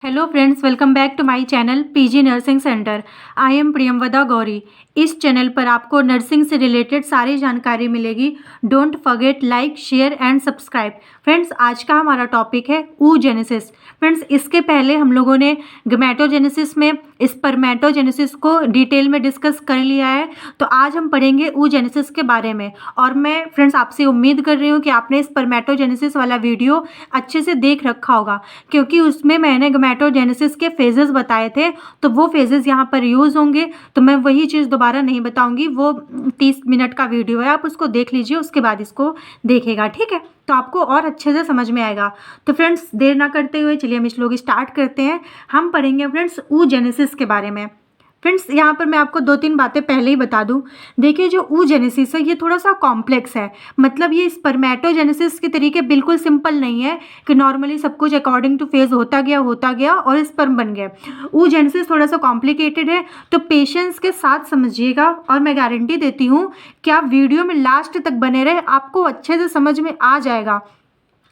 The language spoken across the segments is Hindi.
Hello friends, welcome back to my channel PG nursing centre. I am Priyamvada Gauri. इस चैनल पर आपको नर्सिंग से रिलेटेड सारी जानकारी मिलेगी। Don't forget like, share and subscribe. Friends, आज का हमारा टॉपिक है oogenesis। फ्रेंड्स, इसके पहले हम लोगों ने गमेटोजेनेसिस में स्पर्मेटोजेनेसिस को डिटेल में डिस्कस कर लिया है। तो आज हम पढ़ेंगे oogenesis के बारे में। और मैं फ्रेंड्स आपसे उम्मीद कर रही हूँ कि आपने स्पर्मेटोजेनेसिस वाला वीडियो अच्छे से देख रखा होगा, क्योंकि उसमें मैंने गमेटोजेनेसिस के फेजेस बताए थे। तो वो फेजेस यहाँ पर यूज़ होंगे, तो मैं वही चीज़ दोबारा नहीं बताऊंगी। वो 30 मिनट का वीडियो है, आप उसको देख लीजिए, उसके बाद इसको देखेगा, ठीक है? तो आपको और अच्छे से समझ में आएगा। तो फ्रेंड्स, देर ना करते हुए चलिए हम इस लोग स्टार्ट करते हैं। हम पढ़ेंगे फ्रेंड्स oogenesis के बारे में। फ्रेंड्स, यहाँ पर मैं आपको 2-3 बातें पहले ही बता दूं। देखिए, जो oogenesis है ये थोड़ा सा कॉम्प्लेक्स है। मतलब ये स्पर्मेटोजेनेसिस के तरीके बिल्कुल सिंपल नहीं है कि नॉर्मली सब कुछ अकॉर्डिंग टू फेज होता गया और स्पर्म बन गया। oogenesis थोड़ा सा कॉम्प्लिकेटेड है, तो पेशेंस के साथ समझिएगा। और मैं गारंटी देती हूँ कि आप वीडियो में लास्ट तक बने रहे, आपको अच्छे से समझ में आ जाएगा,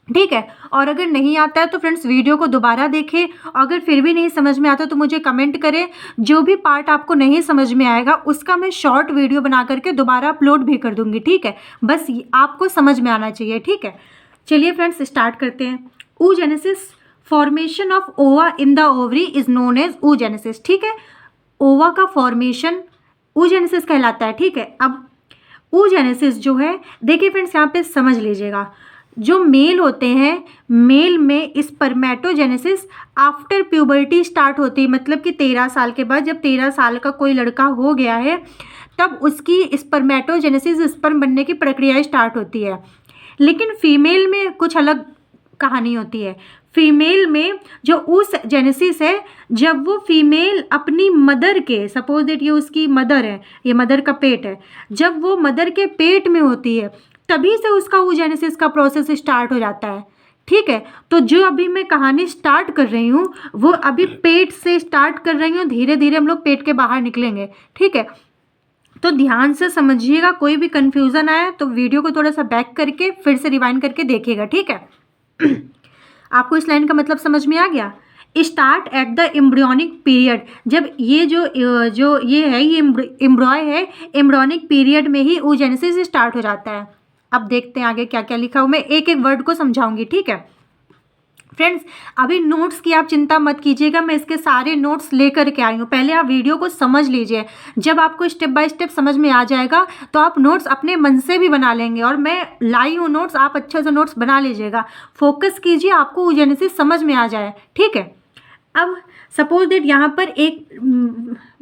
ठीक है? और अगर नहीं आता है तो फ्रेंड्स वीडियो को दोबारा देखें। अगर फिर भी नहीं समझ में आता तो मुझे कमेंट करें। जो भी पार्ट आपको नहीं समझ में आएगा उसका मैं शॉर्ट वीडियो बना करके दोबारा अपलोड भी कर दूंगी, ठीक है? बस आपको समझ में आना चाहिए, ठीक है? चलिए फ्रेंड्स, स्टार्ट करते हैं। oogenesis, formation of ova in the ovary is known as oogenesis, ठीक है? ओवा का फॉर्मेशन oogenesis कहलाता है, ठीक है? अब oogenesis जो है, देखिए फ्रेंड्स यहाँ पे समझ लीजिएगा। जो मेल होते हैं, मेल में स्पर्मेटोजेनेसिस आफ्टर प्यूबर्टी स्टार्ट होती है। मतलब कि 13 साल के बाद, जब 13 साल का कोई लड़का हो गया है तब उसकी स्पर्मेटोजेनेसिस, स्पर्म बनने की प्रक्रिया स्टार्ट होती है। लेकिन फीमेल में कुछ अलग कहानी होती है। फीमेल में जो oogenesis है, जब वो फीमेल अपनी मदर के, सपोज दैट ये उसकी मदर है, ये मदर का पेट है, जब वो मदर के पेट में होती है तभी से उसका oogenesis का प्रोसेस स्टार्ट हो जाता है, ठीक है? तो जो अभी मैं कहानी स्टार्ट कर रही हूँ वो अभी पेट से स्टार्ट कर रही हूँ। धीरे धीरे हम लोग पेट के बाहर निकलेंगे, ठीक है? तो ध्यान से समझिएगा। कोई भी कंफ्यूजन आया तो वीडियो को थोड़ा सा बैक करके फिर से रिवाइंड करके देखिएगा, ठीक है? आपको इस लाइन का मतलब समझ में आ गया? Start at the embryonic period. जब ये जो ये है, ये एम्ब्रॉय है, एम्ब्रियोनिक पीरियड में ही oogenesis स्टार्ट हो जाता है। अब देखते हैं आगे क्या क्या लिखा हुआ। मैं एक एक वर्ड को समझाऊंगी, ठीक है? फ्रेंड्स, अभी नोट्स की आप चिंता मत कीजिएगा, मैं इसके सारे नोट्स लेकर के आई हूँ। पहले आप वीडियो को समझ लीजिए। जब आपको स्टेप बाय स्टेप समझ में आ जाएगा तो आप नोट्स अपने मन से भी बना लेंगे। और मैं लाई हूँ नोट्स, आप अच्छे से नोट्स बना लीजिएगा। फोकस कीजिए, आपको oogenesis समझ में आ जाए, ठीक है? अब सपोज दैट यहाँ पर एक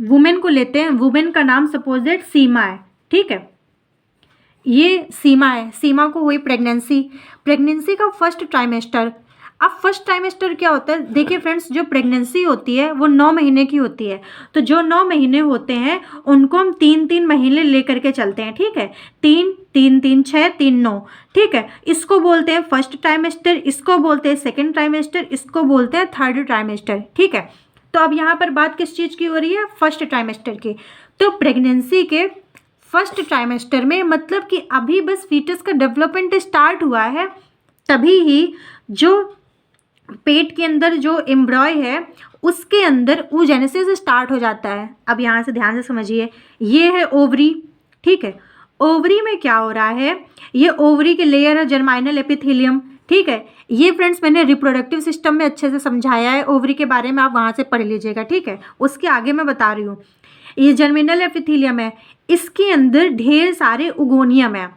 वुमेन को लेते हैं। वुमेन का नाम सपोज दैट सीमा है, ठीक है? ये सीमा है। सीमा को हुई प्रेगनेंसी का फर्स्ट ट्राइमेस्टर। अब फर्स्ट ट्राइमेस्टर क्या होता है? देखिए फ्रेंड्स, जो प्रेगनेंसी होती है वो 9 महीने की होती है। तो जो 9 महीने होते हैं उनको हम 3-3 महीने लेकर के चलते हैं, ठीक है? 3-3-3 6 3-9, ठीक है? इसको बोलते हैं फर्स्ट ट्राइमेस्टर, इसको बोलते हैं सेकेंड ट्राइमेस्टर, इसको बोलते हैं थर्ड ट्राइमेस्टर, ठीक है? तो अब यहाँ पर बात किस चीज़ की हो रही है? फर्स्ट ट्राइमेस्टर की। तो प्रेगनेंसी के फर्स्ट ट्राइमेस्टर में, मतलब कि अभी बस फीटस का डेवलपमेंट स्टार्ट हुआ है, तभी ही जो पेट के अंदर जो एम्ब्रॉय है उसके अंदर oogenesis स्टार्ट हो जाता है। अब यहाँ से ध्यान से समझिए, ये है ओवरी, ठीक है? ओवरी में क्या हो रहा है? ये ओवरी के लेयर है जर्माइनल एपिथेलियम, ठीक है? ये फ्रेंड्स मैंने रिप्रोडक्टिव सिस्टम में अच्छे से समझाया है। ओवरी के बारे में आप वहाँ से पढ़ लीजिएगा, ठीक है? उसके आगे मैं बता रही हूँ। ये जर्मिनल एपिथेलियम है, इसके अंदर ढेर सारे उगोनियम है।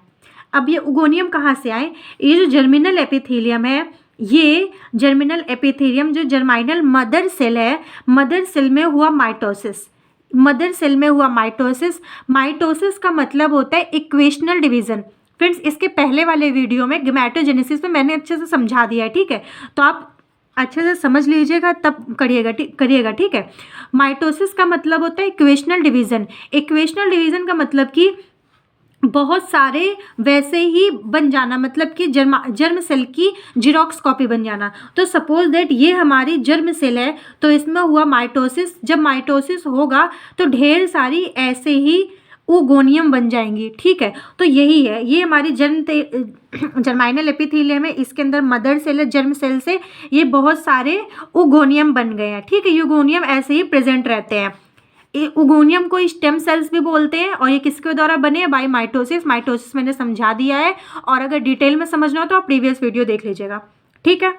अब ये उगोनियम कहाँ से आए? ये जो जर्मिनल एपिथेलियम है, ये जर्मिनल एपिथेलियम जो जर्माइनल मदर सेल है, मदर सेल में हुआ माइटोसिस। मदर सेल में हुआ माइटोसिस। माइटोसिस का मतलब होता है इक्वेशनल डिवीजन। फ्रेंड्स, इसके पहले वाले वीडियो में गमेटोजेनेसिस में मैंने अच्छे से समझा दिया है, ठीक है? तो आप अच्छे से समझ लीजिएगा तब करिएगा, ठीक है? माइटोसिस का मतलब होता है इक्वेशनल डिवीजन। इक्वेशनल डिवीजन का मतलब कि बहुत सारे वैसे ही बन जाना, मतलब कि जर्म सेल की जीरोक्स कॉपी बन जाना। तो सपोज दैट ये हमारी जर्म सेल है, तो इसमें हुआ माइटोसिस। जब माइटोसिस होगा तो ढेर सारी ऐसे ही ओगोनियम बन जाएंगी। ठीक है, तो यही है, ये हमारी जर्माइनल एपिथेलियम है, इसके अंदर मदर सेल है, जर्म सेल से ये बहुत सारे ओगोनियम बन गए हैं। ठीक है, ये ओगोनियम ऐसे ही प्रेजेंट रहते हैं। ओगोनियम को स्टेम सेल्स भी बोलते हैं और ये किसके द्वारा बने हैं? By mitosis. माइटोसिस मैंने समझा दिया है, और अगर डिटेल में समझना हो तो आप प्रीवियस वीडियो देख लीजिएगा। ठीक है,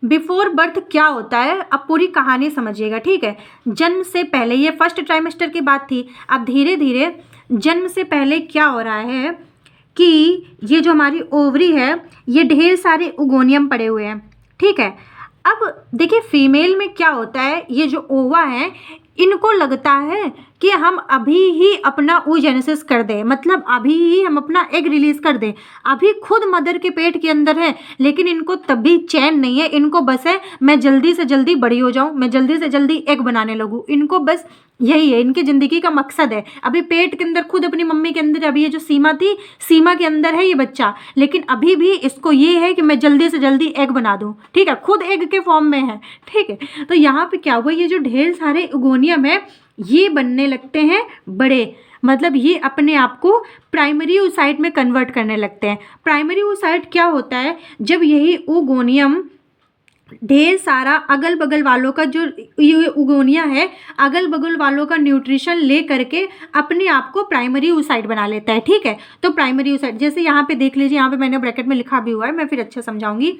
बिफोर बर्थ क्या होता है, अब पूरी कहानी समझिएगा। ठीक है, जन्म से पहले, ये फर्स्ट ट्राइमेस्टर की बात थी, अब धीरे धीरे जन्म से पहले क्या हो रहा है कि ये जो हमारी ओवरी है ये ढेर सारे ओगोनियम पड़े हुए हैं। ठीक है, अब देखिए फीमेल में क्या होता है, ये जो ओवा है इनको लगता है कि हम अभी ही अपना oogenesis कर दें, मतलब अभी ही हम अपना एग रिलीज कर दें। अभी खुद मदर के पेट के अंदर है, लेकिन इनको तब भी चैन नहीं है, इनको बस है मैं जल्दी से जल्दी बड़ी हो जाऊं, मैं जल्दी से जल्दी एग बनाने लगूं। इनको बस यही है, इनकी ज़िंदगी का मकसद है। अभी पेट के अंदर खुद अपनी मम्मी के अंदर, अभी ये जो सीमा थी, सीमा के अंदर है ये बच्चा, लेकिन अभी भी इसको ये है कि मैं जल्दी से जल्दी एग बना दूं। ठीक है, खुद एग के फॉर्म में है। ठीक है, तो यहाँ पे क्या हुआ, ये जो ढेर सारे ओगोनियम है ये बनने लगते हैं बड़े, मतलब ये अपने आप को प्राइमरी oocyte में कन्वर्ट करने लगते हैं। प्राइमरी oocyte क्या होता है, जब यही ओगोनियम ढेर सारा अगल बगल वालों का, जो ये ओगोनिया है अगल बगल वालों का न्यूट्रिशन ले करके अपने आप को प्राइमरी oocyte बना लेता है। ठीक है, तो प्राइमरी oocyte जैसे यहाँ पे देख लीजिए, यहाँ पे मैंने ब्रैकेट में लिखा भी हुआ है, मैं फिर अच्छे समझाऊंगी।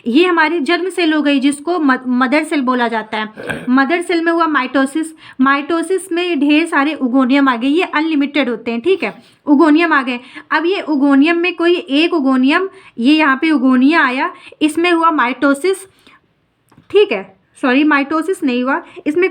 ये हमारी जर्म सेल हो गई जिसको मदर सेल बोला जाता है। मदर सेल में हुआ माइटोसिस, माइटोसिस में ढेर सारे ओगोनियम आ गए, ये अनलिमिटेड होते हैं। ठीक है, ओगोनियम आ गए। अब ये ओगोनियम में कोई एक ओगोनियम, ये यहाँ पे ओगोनिया आया, इसमें हुआ माइटोसिस। ठीक है, सॉरी माइटोसिस नहीं हुआ, इसमें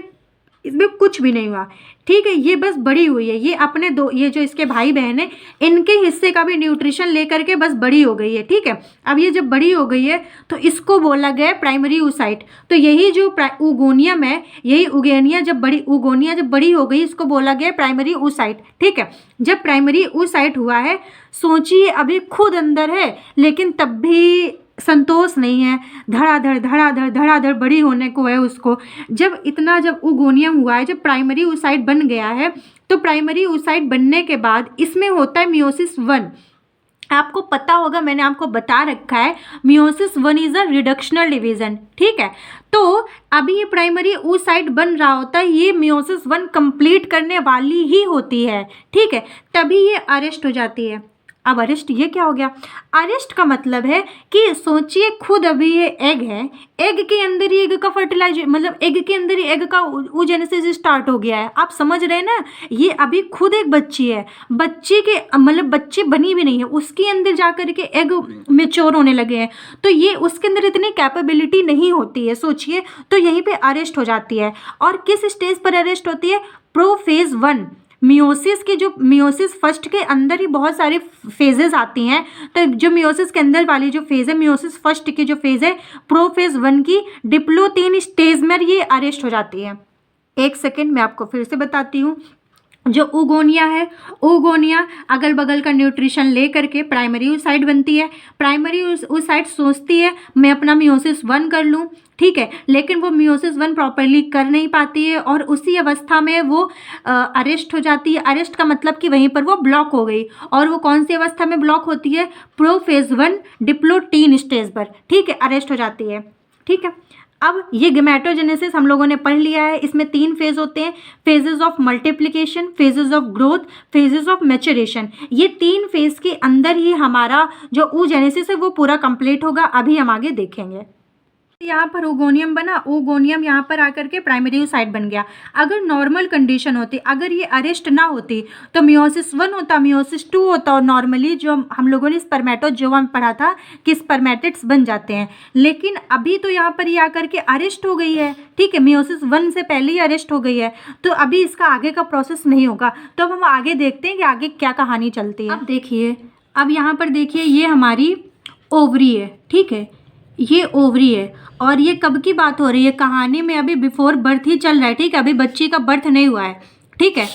कुछ भी नहीं हुआ। ठीक है, ये बस बड़ी हुई है, ये अपने दो, ये जो इसके भाई बहन है इनके हिस्से का भी न्यूट्रिशन लेकर के बस बड़ी हो गई है। ठीक है, अब ये जब बड़ी हो गई है तो इसको बोला गया प्राइमरी oocyte। तो यही जो ओगोनियम है, यही ओगोनिया जब बड़ी हो गई, इसको बोला गया प्राइमरी oocyte। ठीक है, जब प्राइमरी oocyte हुआ है, सोचिए अभी खुद अंदर है लेकिन तब भी संतोष नहीं है, धड़ाधड़ बड़ी होने को है उसको। जब ओगोनियम हुआ है, जब प्राइमरी oocyte बन गया है, तो प्राइमरी oocyte बनने के बाद इसमें होता है मियोसिस 1। आपको पता होगा, मैंने आपको बता रखा है, meiosis 1 is a reductional division. ठीक है, तो अभी ये प्राइमरी oocyte बन रहा होता है, ये मियोसिस 1 कंप्लीट करने वाली ही होती है। ठीक है, तभी ये अरेस्ट हो जाती है। अब अरेस्ट, ये क्या हो गया, अरेस्ट का मतलब है कि सोचिए खुद अभी ये एग है, एग के अंदर ही एग का फर्टिलाइजेशन, मतलब एग के अंदर ही एग का oogenesis स्टार्ट हो गया है। आप समझ रहे हैं ना, ये अभी खुद एक बच्ची है, बच्ची के मतलब बच्ची बनी भी नहीं है, उसके अंदर जा कर के एग मेच्योर होने लगे हैं, तो ये उसके अंदर इतनी कैपेबिलिटी नहीं होती है। सोचिए, तो यहीं पे अरेस्ट हो जाती है। और किस स्टेज पर अरेस्ट होती है? प्रोफेज 1। मियोसिस की जो मियोसिस फर्स्ट के अंदर ही बहुत सारी फेजेस आती हैं, तो जो मियोसिस के अंदर वाली जो फेज है, मियोसिस फर्स्ट की जो फेज है प्रोफेज 1 की, डिप्लो 3 स्टेज में ये अरेस्ट हो जाती है। एक सेकेंड मैं आपको फिर से बताती हूँ। जो ओगोनिया है, ओगोनिया अगल बगल का न्यूट्रिशन ले करके प्राइमरी oocyte बनती है। प्राइमरी oocyte सोचती है मैं अपना मियोसिस 1 कर लूँ। ठीक है, लेकिन वो मियोसिस 1 प्रॉपरली कर नहीं पाती है और उसी अवस्था में वो अरेस्ट हो जाती है। अरेस्ट का मतलब कि वहीं पर वो ब्लॉक हो गई, और वो कौन सी अवस्था में ब्लॉक होती है? प्रोफेज 1 डिप्लोटीन स्टेज पर। ठीक है, अरेस्ट हो जाती है। ठीक है, अब ये गेमेटोजेनेसिस हम लोगों ने पढ़ लिया है, इसमें 3 फेज होते हैं, phases of multiplication, phases of growth, phases of maturation. ये 3 फेज के अंदर ही हमारा जो oogenesis है वो पूरा कंप्लीट होगा। अभी हम आगे देखेंगे। यहाँ पर ओगोनियम बना, ओगोनियम यहाँ पर आकर के प्राइमरी oocyte बन गया। अगर नॉर्मल कंडीशन होती, अगर ये अरेस्ट ना होती, तो मियोसिस 1 होता, मियोसिस 2 होता, और नॉर्मली जो हम लोगों ने स्पर्मेटोजोआ में पढ़ा था कि स्पर्मेटिड्स बन जाते हैं। लेकिन अभी तो यहाँ पर ये आकर के अरेस्ट हो गई है। ठीक है, मियोसिस 1 से पहले ही अरेस्ट हो गई है, तो अभी इसका आगे का प्रोसेस नहीं होगा। तो अब हम आगे देखते हैं कि आगे क्या कहानी चलती है। अब देखिए, अब यहाँ पर देखिए, ये हमारी ओवरी है। ठीक है, ये ओवरी है, और ये कब की बात हो रही है? कहानी में अभी बिफोर बर्थ ही चल रहा है। ठीक है, अभी बच्ची का बर्थ नहीं हुआ है। ठीक है,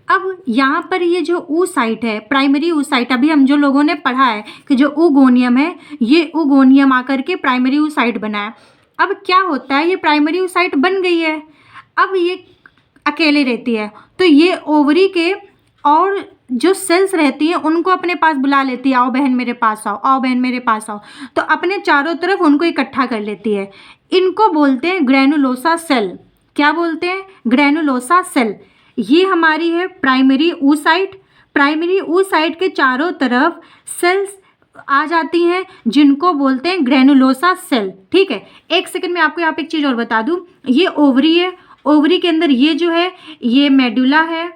अब यहाँ पर ये जो oocyte है, प्राइमरी oocyte, अभी हम जो लोगों ने पढ़ा है कि जो ओगोनियम है, ये ओगोनियम आकर के प्राइमरी oocyte बना है। अब क्या होता है, ये प्राइमरी oocyte बन गई है, अब ये अकेले रहती है, तो ये ओवरी के और जो सेल्स रहती हैं उनको अपने पास बुला लेती है, आओ बहन मेरे पास आओ, आओ बहन मेरे पास आओ, तो अपने चारों तरफ उनको इकट्ठा कर लेती है। इनको बोलते हैं ग्रैनुलोसा सेल। क्या बोलते हैं? Granulosa cell. ये हमारी है प्राइमरी oocyte। प्राइमरी oocyte के चारों तरफ सेल्स आ जाती हैं जिनको बोलते हैं ग्रैनुलोसा सेल। ठीक है, एक सेकंड में आपको यहाँ पे एक चीज़ और बता दूँ, ये ओवरी है, ओवरी के अंदर ये जो है ये मेडुला है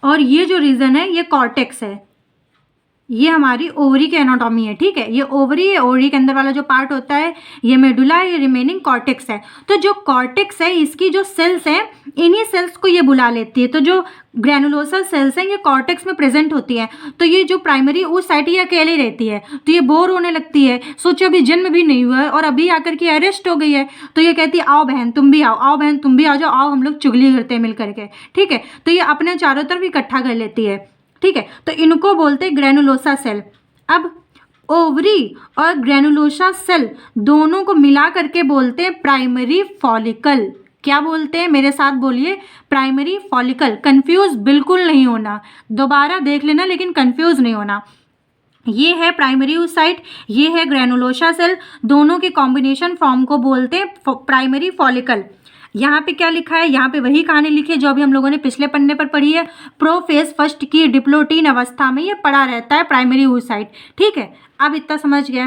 और ये जो रीजन है ये कॉर्टेक्स है। ये हमारी ओवरी की एनाटॉमी है। ठीक है, ये ओवरी है, ओवरी के अंदर वाला जो पार्ट होता है ये मेडुला है, ये रिमेनिंग कॉर्टेक्स है। तो जो कॉर्टेक्स है इसकी जो सेल्स हैं इन्हीं सेल्स को ये बुला लेती है। तो जो ग्रैनुलोसा सेल्स हैं ये कॉर्टेक्स में प्रेजेंट होती है। तो ये जो प्राइमरी oocyte ये अकेली रहती है, तो ये बोर होने लगती है, सोचो अभी जन्म भी नहीं हुआ है और अभी आकर के अरेस्ट हो गई है, तो ये कहती है आओ बहन तुम भी आओ, आओ बहन तुम भी आ जाओ, आओ हम लोग चुगली करते हैं मिल करके। ठीक है, तो ये अपने चारों तरफ इकट्ठा कर लेती है। ठीक है, तो इनको बोलते हैं ग्रैनुलोसा सेल। अब ओवरी और ग्रैनुलोसा सेल दोनों को मिला करके बोलते हैं प्राइमरी फॉलिकल। क्या बोलते हैं? मेरे साथ बोलिए, प्राइमरी फॉलिकल। कंफ्यूज बिल्कुल नहीं होना, दोबारा देख लेना लेकिन कंफ्यूज नहीं होना। ये है प्राइमरी oocyte, ये है ग्रैनुलोसा सेल, दोनों के कॉम्बिनेशन फॉर्म को बोलते हैं प्राइमरी फॉलिकल। यहाँ पे क्या लिखा है? यहाँ पे वही कहानी लिखी है जो अभी हम लोगों ने पिछले पन्ने पर पढ़ी है। प्रोफेज फर्स्ट की डिप्लोटीन अवस्था में ये पड़ा रहता है प्राइमरी oocyte। ठीक है, अब इतना समझ गए।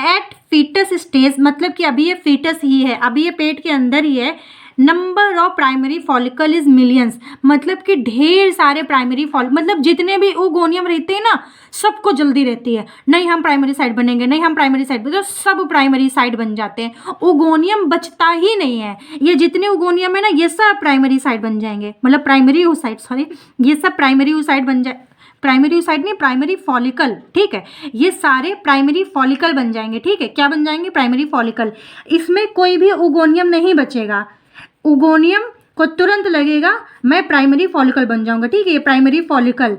एट फीटस स्टेज मतलब कि अभी ये फीटस ही है, अभी ये पेट के अंदर ही है। Number of primary follicle is millions, मतलब कि ढेर सारे प्राइमरी मतलब जितने भी ओगोनियम रहते हैं ना सबको जल्दी रहती है, नहीं हम प्राइमरी साइट बनेंगे, नहीं हम प्राइमरी साइट बनेंगे, तो सब प्राइमरी साइट बन जाते हैं। ओगोनियम बचता ही नहीं है, ये जितने ओगोनियम है ना ये सब प्राइमरी साइट बन जाएंगे, मतलब प्राइमरी oocyte, सॉरी ये सब प्राइमरी oocyte बन जाए, प्राइमरी oocyte नहीं प्राइमरी फॉलिकल। ठीक है, ये सारे प्राइमरी फॉलिकल बन जाएंगे। ठीक है, क्या बन जाएंगे? Primary follicle. इसमें कोई भी ओगोनियम नहीं बचेगा, ओगोनियम को तुरंत लगेगा मैं प्राइमरी फॉलिकल बन जाऊंगा। ठीक है, ये प्राइमरी फॉलिकल,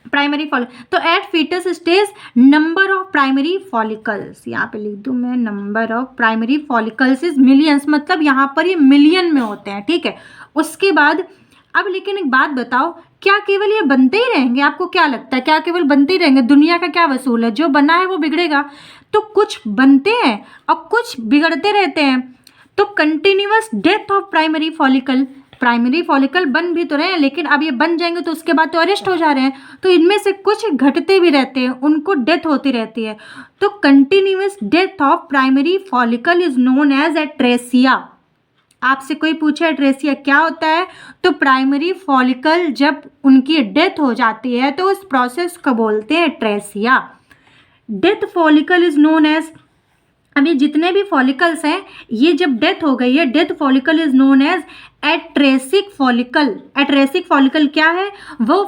प्राइमरी फॉलिकल। तो at foetus stage number of primary follicles, यहाँ पे लिख दूं मैं, number of primary follicles is millions, मतलब यहाँ पर ये मिलियन में होते हैं। ठीक है, उसके बाद अब लेकिन एक बात बताओ, क्या केवल ये बनते ही रहेंगे? आपको क्या लगता है क्या केवल बनते ही रहेंगे? दुनिया का क्या वसूल है, जो बना है वो बिगड़ेगा। तो कुछ बनते हैं और कुछ बिगड़ते रहते हैं। तो continuous death of primary follicle, primary follicle बन भी तो रहे हैं लेकिन अब ये बन जाएंगे तो उसके बाद तो अरेस्ट हो जा रहे हैं, तो इनमें से कुछ घटते भी रहते हैं, उनको डेथ होती रहती है। तो continuous death of primary follicle is known as atresia. आपसे कोई पूछे एट्रेसिया क्या होता है, तो प्राइमरी फॉलिकल जब उनकी डेथ हो जाती है तो उस प्रोसेस को बोलते हैं atresia. Death follicle is known as, अभी जितने भी फॉलिकल्स हैं ये जब डेथ हो गई है, death follicle is known as atretic follicle. Atretic follicle क्या है? वो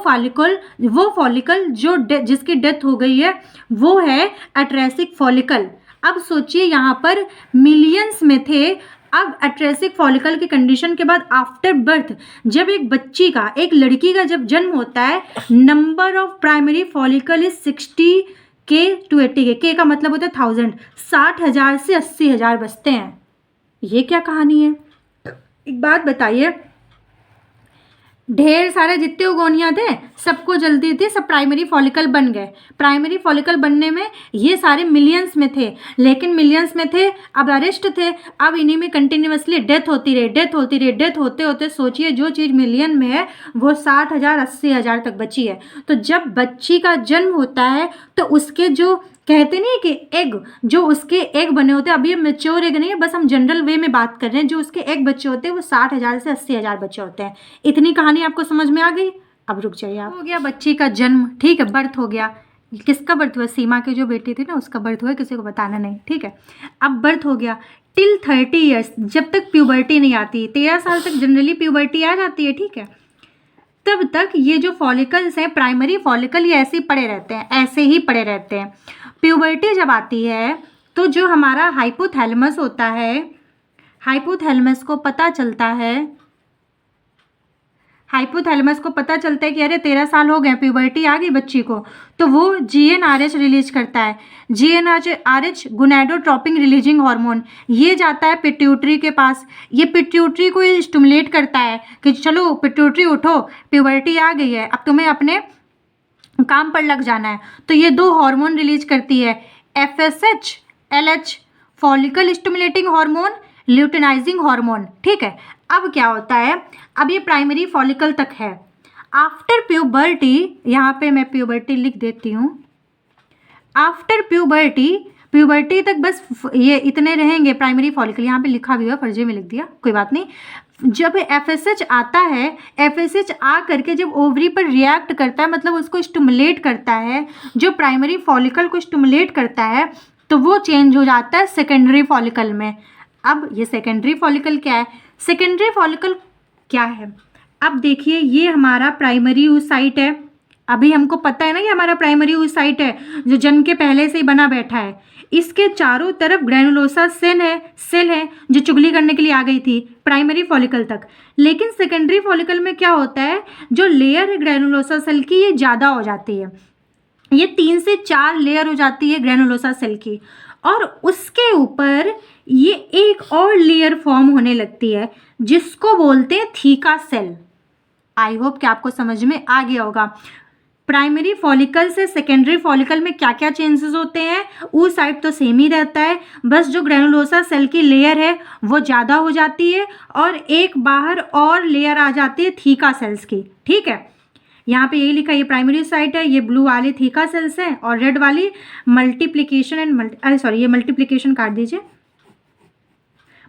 फॉलिकल जो जिसकी डेथ हो गई है वो है एट्रेसिक फॉलिकल। अब सोचिए यहाँ पर मिलियंस में थे, अब एट्रेसिक फॉलिकल की कंडीशन के बाद आफ्टर बर्थ जब एक बच्ची का, एक लड़की का जब जन्म होता है, number of primary follicle is 60K to 80K, के का मतलब होता है 1000, 60,000 से 80,000 बचते हैं। ये क्या कहानी है? एक बात बताइए, ढेर सारे जितने ओगोनिया थे सबको जल्दी थी, सब प्राइमरी फॉलिकल बन गए। प्राइमरी फॉलिकल बनने में ये सारे मिलियंस में थे, लेकिन मिलियंस में थे अब अरेस्ट थे, अब इन्हीं में कंटिन्यूअसली डेथ होती रही, डेथ होती रही, डेथ होते होते सोचिए जो चीज़ मिलियन में है वो 60,000 80,000 तक बची है। तो जब बच्ची का जन्म होता है तो उसके जो कहते नहीं कि एग, जो उसके एग बने होते हैं, अभी ये मेच्योर एग नहीं है, बस हम जनरल वे में बात कर रहे हैं, जो उसके एग बच्चे होते हैं वो 60,000 से 80,000 बच्चे होते हैं। इतनी कहानी आपको समझ में आ गई? अब रुक जाइए आप। हो गया बच्ची का जन्म, ठीक है, बर्थ हो गया। किसका बर्थ हुआ? सीमा की जो बेटी थी ना उसका बर्थ हुआ, किसी को बताना नहीं। ठीक है, अब बर्थ हो गया। टिल 30 ईयर्स, जब तक प्यूबर्टी नहीं आती, 13 साल तक जनरली प्यूबर्टी आ जाती है। ठीक है, तब तक ये जो फॉलिकल्स हैं प्राइमरी फॉलिकल ये ऐसे ही पड़े रहते हैं, ऐसे ही पड़े रहते हैं। प्यूबर्टी जब आती है तो जो हमारा हाइपोथैलेमस होता है, हाइपोथैलेमस को पता चलता है, हाइपोथैलेमस को पता चलता है कि अरे 13 साल हो गए, प्यूबर्टी आ गई बच्ची को, तो वो GnRH रिलीज करता है। GnRH गोनाडोट्रोपिन रिलीजिंग हार्मोन, ये जाता है पिट्यूटरी के पास। ये पिट्यूटरी को स्टिमुलेट करता है कि चलो पिट्यूटरी उठो, प्यूबर्टी आ गई है, अब तुम्हें अपने काम पर लग जाना है। तो ये दो हार्मोन रिलीज करती है, FSH LH, follicle stimulating hormone, luteinizing hormone. ठीक है, अब क्या होता है, अब ये प्राइमरी फॉलिकल तक है। आफ्टर प्यूबर्टी, यहाँ पे मैं प्यूबर्टी लिख देती हूँ, आफ्टर प्यूबर्टी तक बस ये इतने रहेंगे प्राइमरी फॉलिकल। यहाँ पे लिखा भी हुआ, फर्जी में लिख दिया, कोई बात नहीं। जब FSH आता है, FSH आ करके जब ओवरी पर रिएक्ट करता है, मतलब उसको स्टिमुलेट करता है, जो प्राइमरी फॉलिकल को स्टिमुलेट करता है, तो वो चेंज हो जाता है सेकेंडरी फॉलिकल में। अब ये सेकेंडरी फॉलिकल क्या है, सेकेंडरी फॉलिकल क्या है, अब देखिए ये हमारा प्राइमरी oocyte है। अभी हमको पता है ना, ये हमारा प्राइमरी oocyte है जो जन्म के पहले से ही बना बैठा है। इसके चारों तरफ ग्रैनुलोसा सेल है जो चुगली करने के लिए आ गई थी प्राइमरी फॉलिकल तक। लेकिन सेकेंडरी फॉलिकल में क्या होता है, जो लेयर है ग्रैनुलोसा सेल की, ये ज़्यादा हो जाती है, ये 3 से 4 लेयर हो जाती है ग्रैनुलोसा सेल की, और उसके ऊपर ये एक और लेयर फॉर्म होने लगती है जिसको बोलते हैं थीका सेल। आई होप कि आपको समझ में आ गया होगा। प्राइमरी फॉलिकल से सेकेंडरी फॉलिकल में क्या क्या चेंजेस होते हैं, oocyte तो सेम ही रहता है, बस जो ग्रैनुलोसा सेल की लेयर है वो ज़्यादा हो जाती है और एक बाहर और लेयर आ जाती है थीका सेल्स की। ठीक है, यहाँ पे यही लिखा है, ये प्राइमरी साइट है, ये ब्लू वाली थीका सेल्स हैं और रेड वाली मल्टीप्लिकेशन ये मल्टीप्लिकेशन काट दीजिए,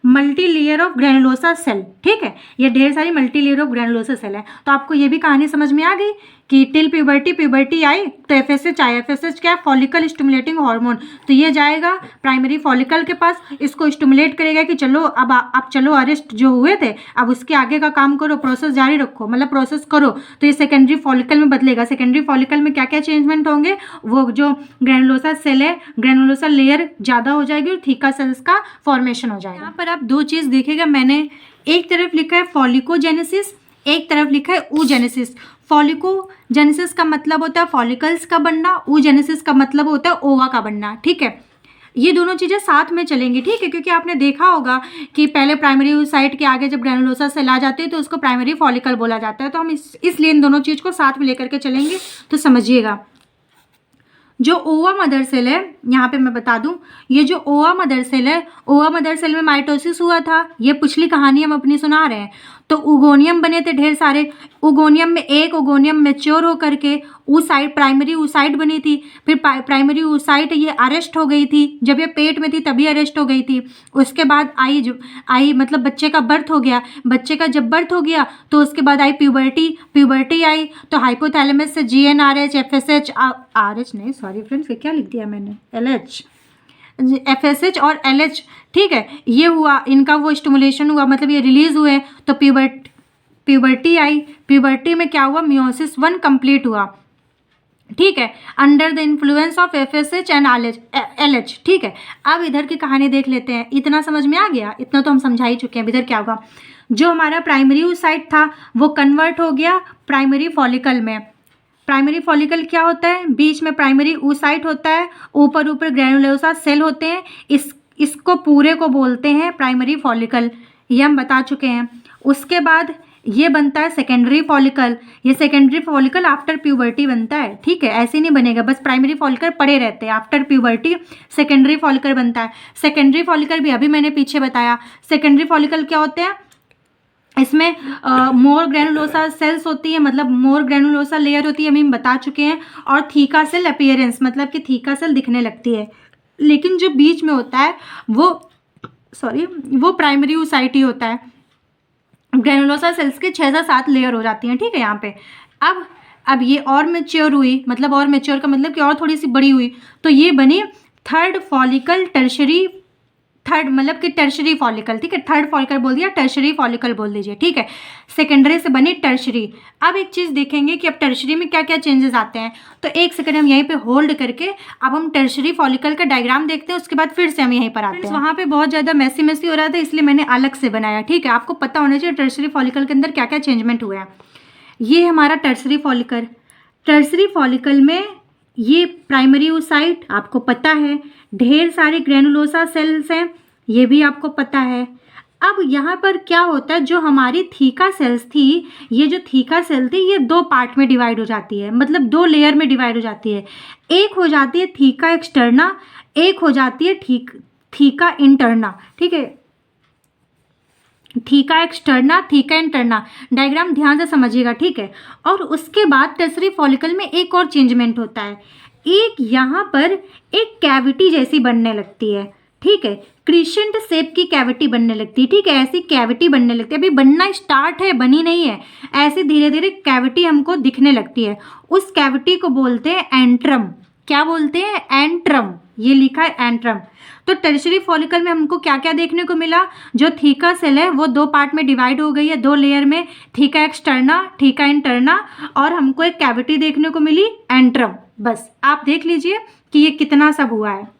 multi layer of granulosa cell. ठीक है, ये ढेर सारी multi layer of granulosa cell है। तो आपको ये भी कहानी समझ में आ गई कि टिल प्यूबर्टी आई तो FSH आया। FSH क्या है, फॉलिकल स्टिमुलेटिंग हार्मोन, तो ये जाएगा प्राइमरी फॉलिकल के पास, इसको स्टिमुलेट करेगा कि चलो अब चलो अरेस्ट जो हुए थे, अब उसके आगे का काम करो, प्रोसेस जारी रखो, मतलब प्रोसेस करो। तो ये सेकेंडरी फॉलिकल में बदलेगा। सेकेंडरी फॉलिकल में क्या क्या चेंजमेंट होंगे, वो जो ग्रैनुलोसा सेल है, ग्रैनुलोसा लेयर ज़्यादा हो जाएगी और थीका सेल्स का फॉर्मेशन हो जाएगा। यहाँ पर आप दो चीज़ देखिएगा, मैंने एक तरफ लिखा है फॉलिकोजेनेसिस, एक तरफ लिखा है oogenesis। फॉलिकोजेनेसिस का मतलब होता है फॉलिकल्स का बनना, oogenesis का मतलब होता है ओवा का बनना। ठीक है, ये दोनों चीज़ें साथ में चलेंगी। ठीक है, क्योंकि आपने देखा होगा कि पहले प्राइमरी oocyte के आगे जब ग्रैनुलोसा सेल आ जाते हैं तो उसको प्राइमरी फॉलिकल बोला जाता है। तो हम इसलिए इन दोनों चीज़ को साथ में लेकर के चलेंगे, तो समझिएगा। जो ओवा मदर सेल है, यहाँ पे मैं बता दूं, ये जो ओवा मदर सेल है, ओवा मदर सेल में माइटोसिस हुआ था, ये पिछली कहानी हम अपनी सुना रहे हैं। तो उगोनियम बने थे ढेर सारे, उगोनियम में एक उगोनियम मैच्योर होकर के oocyte प्राइमरी oocyte बनी थी, फिर प्राइमरी oocyte ये अरेस्ट हो गई थी, जब ये पेट में थी तभी अरेस्ट हो गई थी। उसके बाद आई मतलब बच्चे का बर्थ हो गया, बच्चे का जब बर्थ हो गया तो उसके बाद आई प्यूबर्टी आई, तो हाइपोथैलेमस से GnRH FSH RH नहीं, सॉरी फ्रेंड्स, क्या लिख दिया मैंने, LH, FSH और LH। ठीक है, ये हुआ, इनका वो स्टिमुलेशन हुआ, मतलब ये रिलीज हुए, तो प्यूबर्टी आई। प्यूबर्टी में क्या हुआ, मियोसिस 1 कंप्लीट हुआ। ठीक है, under the influence of FSH and LH। ठीक है, अब इधर की कहानी देख लेते हैं। इतना समझ में आ गया, इतना तो हम समझा ही चुके हैं। इधर क्या होगा, जो हमारा प्राइमरी oocyte था वो कन्वर्ट हो गया प्राइमरी फॉलिकल में। प्राइमरी फॉलिकल क्या होता है, बीच में प्राइमरी oocyte होता है, ऊपर ग्रैनुलोसा सेल होते हैं, इसको पूरे को बोलते हैं प्राइमरी फॉलिकल, ये हम बता चुके हैं। उसके बाद ये बनता है सेकेंडरी फॉलिकल, ये सेकेंडरी फॉलिकल आफ्टर प्यूबर्टी बनता है। ठीक है, ऐसे नहीं बनेगा, बस प्राइमरी फॉलिकल पड़े रहते हैं, आफ्टर प्यूबर्टी सेकेंडरी फॉलिकल बनता है। सेकेंडरी फॉलिकल भी अभी मैंने पीछे बताया। सेकेंडरी फॉलिकल क्या होते हैं, इसमें मोर ग्रैनुलोसा सेल्स होती है, मतलब मोर ग्रैनुलोसा लेयर होती है, हम बता चुके हैं। और थीका सेल अपीयरेंस, मतलब कि थीका सेल दिखने लगती है। लेकिन जो बीच में होता है वो प्राइमरी oocyte ही होता है। ग्रैनुलोसा सेल्स के 6 से 7 लेयर हो जाती हैं। ठीक है, यहाँ पे अब ये और मैच्योर हुई, मतलब और मैच्योर का मतलब कि और थोड़ी सी बड़ी हुई, तो ये बनी थर्ड फॉलिकल, थर्ड मतलब कि टर्शरी फॉलिकल। ठीक है, थर्ड फॉलिकल बोल दिया, टर्शरी फॉलिकल बोल दीजिए। ठीक है, सेकेंडरी से बनी टर्शरी। अब एक चीज़ देखेंगे कि अब टर्शरी में क्या क्या चेंजेस आते हैं, तो एक सेकंड हम यहीं पे होल्ड करके अब हम टर्शरी फॉलिकल का डायग्राम देखते हैं, उसके बाद फिर से हम यहीं पर आते हैं। वहाँ पे बहुत ज़्यादा मैसी हो रहा था, इसलिए मैंने अलग से बनाया। ठीक है, आपको पता होना चाहिए टर्शरी फॉलिकल के अंदर क्या क्या चेंजमेंट हुए हैं। ये हमारा टर्सरी फॉलिकल। टर्सरी फॉलिकल में ये प्राइमरी oocyte आपको पता है, ढेर सारे ग्रेनुलोसा सेल्स हैं, ये भी आपको पता है। अब यहाँ पर क्या होता है, जो हमारी थीका सेल्स थी, ये जो थीका सेल थी ये दो पार्ट में डिवाइड हो जाती है, मतलब दो लेयर में डिवाइड हो जाती है। एक हो जाती है थीका एक्सटर्ना, एक हो जाती है थीका इंटरना। ठीक है, theca externa, theca interna, diagram ध्यान से समझिएगा। ठीक है, और उसके बाद टर्सरी फॉलिकल में एक और चेंजमेंट होता है, एक यहाँ पर एक कैविटी जैसी बनने लगती है। ठीक है, क्रिसेंट शेप की कैविटी बनने लगती है। ठीक है, ऐसी कैविटी बनने लगती है, अभी बनना स्टार्ट है, बनी नहीं है, ऐसे धीरे धीरे कैविटी हमको दिखने लगती है। उस कैविटी को बोलते हैं एंट्रम। क्या बोलते हैं? एंट्रम। ये लिखा है एंट्रम। तो टर्शरी फॉलिकल में हमको क्या क्या देखने को मिला, जो थीका सेल है वो दो पार्ट में डिवाइड हो गई है, दो लेयर में, थीका एक्सटर्ना, थीका इंटरना, और हमको एक कैविटी देखने को मिली एंट्रम। बस आप देख लीजिए कि ये कितना सब हुआ है।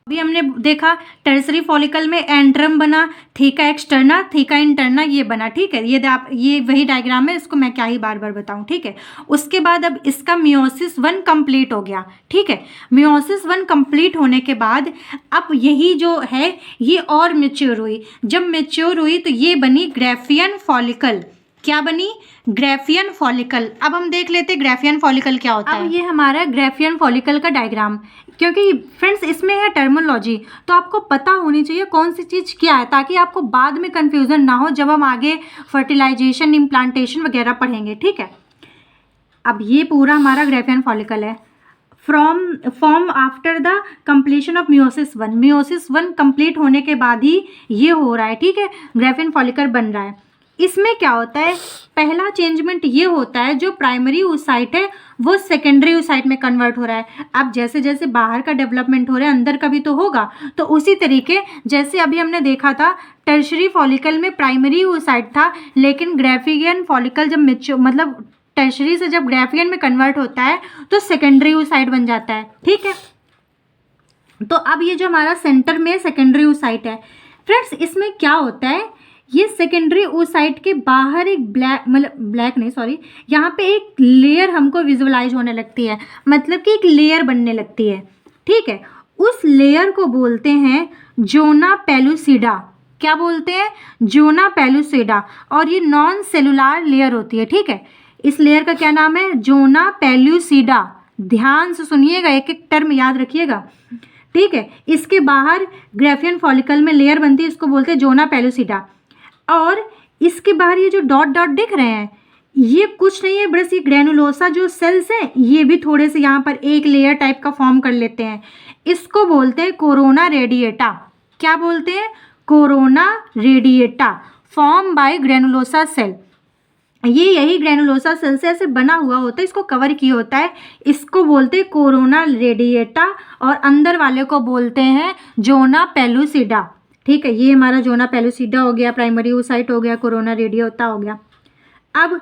अभी हमने देखा टर्सरी फॉलिकल में एंट्रम बना, थीका एक्सटर्ना, थीका इंटरना ये बना। ठीक है, ये वही डायग्राम है, इसको मैं क्या ही बार बार बताऊं। ठीक है, उसके बाद अब इसका मियोसिस 1 कंप्लीट हो गया। ठीक है, मियोसिस 1 कंप्लीट होने के बाद अब यही जो है ये और मेच्योर हुई। जब मेच्योर हुई तो ये बनी ग्राफियन फॉलिकल। क्या बनी? Graafian follicle. अब हम देख लेते ग्राफियन फॉलिकल क्या होता है। अब ये हमारा ग्राफियन फॉलिकल का डायग्राम, क्योंकि फ्रेंड्स इसमें है टर्मिनोलॉजी, तो आपको पता होनी चाहिए कौन सी चीज़ क्या है, ताकि आपको बाद में कन्फ्यूज़न ना हो जब हम आगे फर्टिलाइजेशन, इम्प्लांटेशन वगैरह पढ़ेंगे। ठीक है, अब ये पूरा हमारा ग्राफियन फॉलिकल है। Form after the completion of meiosis 1। Meiosis 1 complete होने के बाद ही ये हो रहा है। ठीक है, ग्राफियन फॉलिकल बन रहा है। इसमें क्या होता है, पहला चेंजमेंट ये होता है, जो प्राइमरी oocyte है वो सेकेंडरी oocyte में कन्वर्ट हो रहा है। अब जैसे जैसे बाहर का डेवलपमेंट हो रहा है, अंदर का भी तो होगा, तो उसी तरीके जैसे अभी हमने देखा था टर्शरी फॉलिकल में प्राइमरी oocyte था, लेकिन ग्राफियन फॉलिकल जब मेच्योर, मतलब टर्शरी से जब ग्राफियन में कन्वर्ट होता है तो सेकेंडरी oocyte बन जाता है। ठीक है, तो अब ये जो हमारा सेंटर में सेकेंडरी oocyte है फ्रेंड्स, इसमें क्या होता है, ये सेकेंडरी oocyte के बाहर एक यहाँ पे एक लेयर हमको विजुअलाइज होने लगती है, मतलब कि एक लेयर बनने लगती है। ठीक है, उस लेयर को बोलते हैं जोना पेलुसिडा। क्या बोलते हैं? Zona pellucida. और ये नॉन सेलुलर लेयर होती है। ठीक है, इस लेयर का क्या नाम है? Zona pellucida. ध्यान से सुनिएगा, एक एक टर्म याद रखिएगा। ठीक है, इसके बाहर ग्राफियन फॉलिकल में लेयर बनती है, इसको बोलते हैं जोना पेलुसिडा। और इसके बाहर ये जो डॉट डॉट दिख रहे हैं, ये कुछ नहीं है, बस ये ग्रेनुलोसा जो सेल्स हैं, ये भी थोड़े से यहाँ पर एक लेयर टाइप का फॉर्म कर लेते हैं। इसको बोलते हैं कोरोना रेडिएटा। क्या बोलते हैं? Corona radiata, form by granulosa cell. ये यही ग्रेनुलोसा सेल से ऐसे बना हुआ होता है, इसको कवर किया होता है, इसको बोलते हैं कोरोना रेडिएटा, और अंदर वाले को बोलते हैं जोना पेलुसिडा। ठीक है, ये हमारा जोना पेलुसिडा हो गया, प्राइमरी oocyte हो गया, कोरोना रेडिएटा हो गया। अब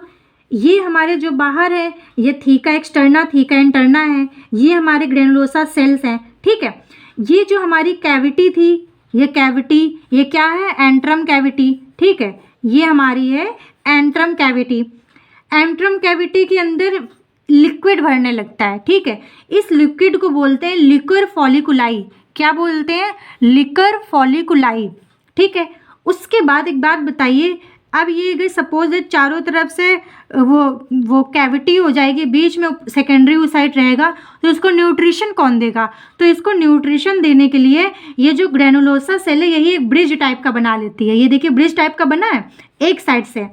ये हमारे जो बाहर है, ये थीका एक्सटर्ना, थीका इंटरना है, ये हमारे ग्रेनुलोसा सेल्स हैं। ठीक है, ये जो हमारी कैविटी थी, ये कैविटी, ये क्या है? Antrum cavity. ठीक है, ये हमारी है एंट्रम कैविटी। एंट्रम कैविटी के अंदर लिक्विड भरने लगता है। ठीक है, इस लिक्विड को बोलते हैं लिक्वर फॉलिकुलाई। क्या बोलते हैं? लिक्वर फॉलिकुलाई। ठीक है, उसके बाद एक बात बताइए, अब ये अगर सपोज चारों तरफ से वो कैविटी हो जाएगी, बीच में सेकेंडरी oocyte रहेगा, तो इसको न्यूट्रिशन कौन देगा? तो इसको न्यूट्रिशन देने के लिए ये जो ग्रेनुलोसा सेल है, यही एक ब्रिज टाइप का बना लेती है। ये देखिए ब्रिज टाइप का बना है एक साइड से,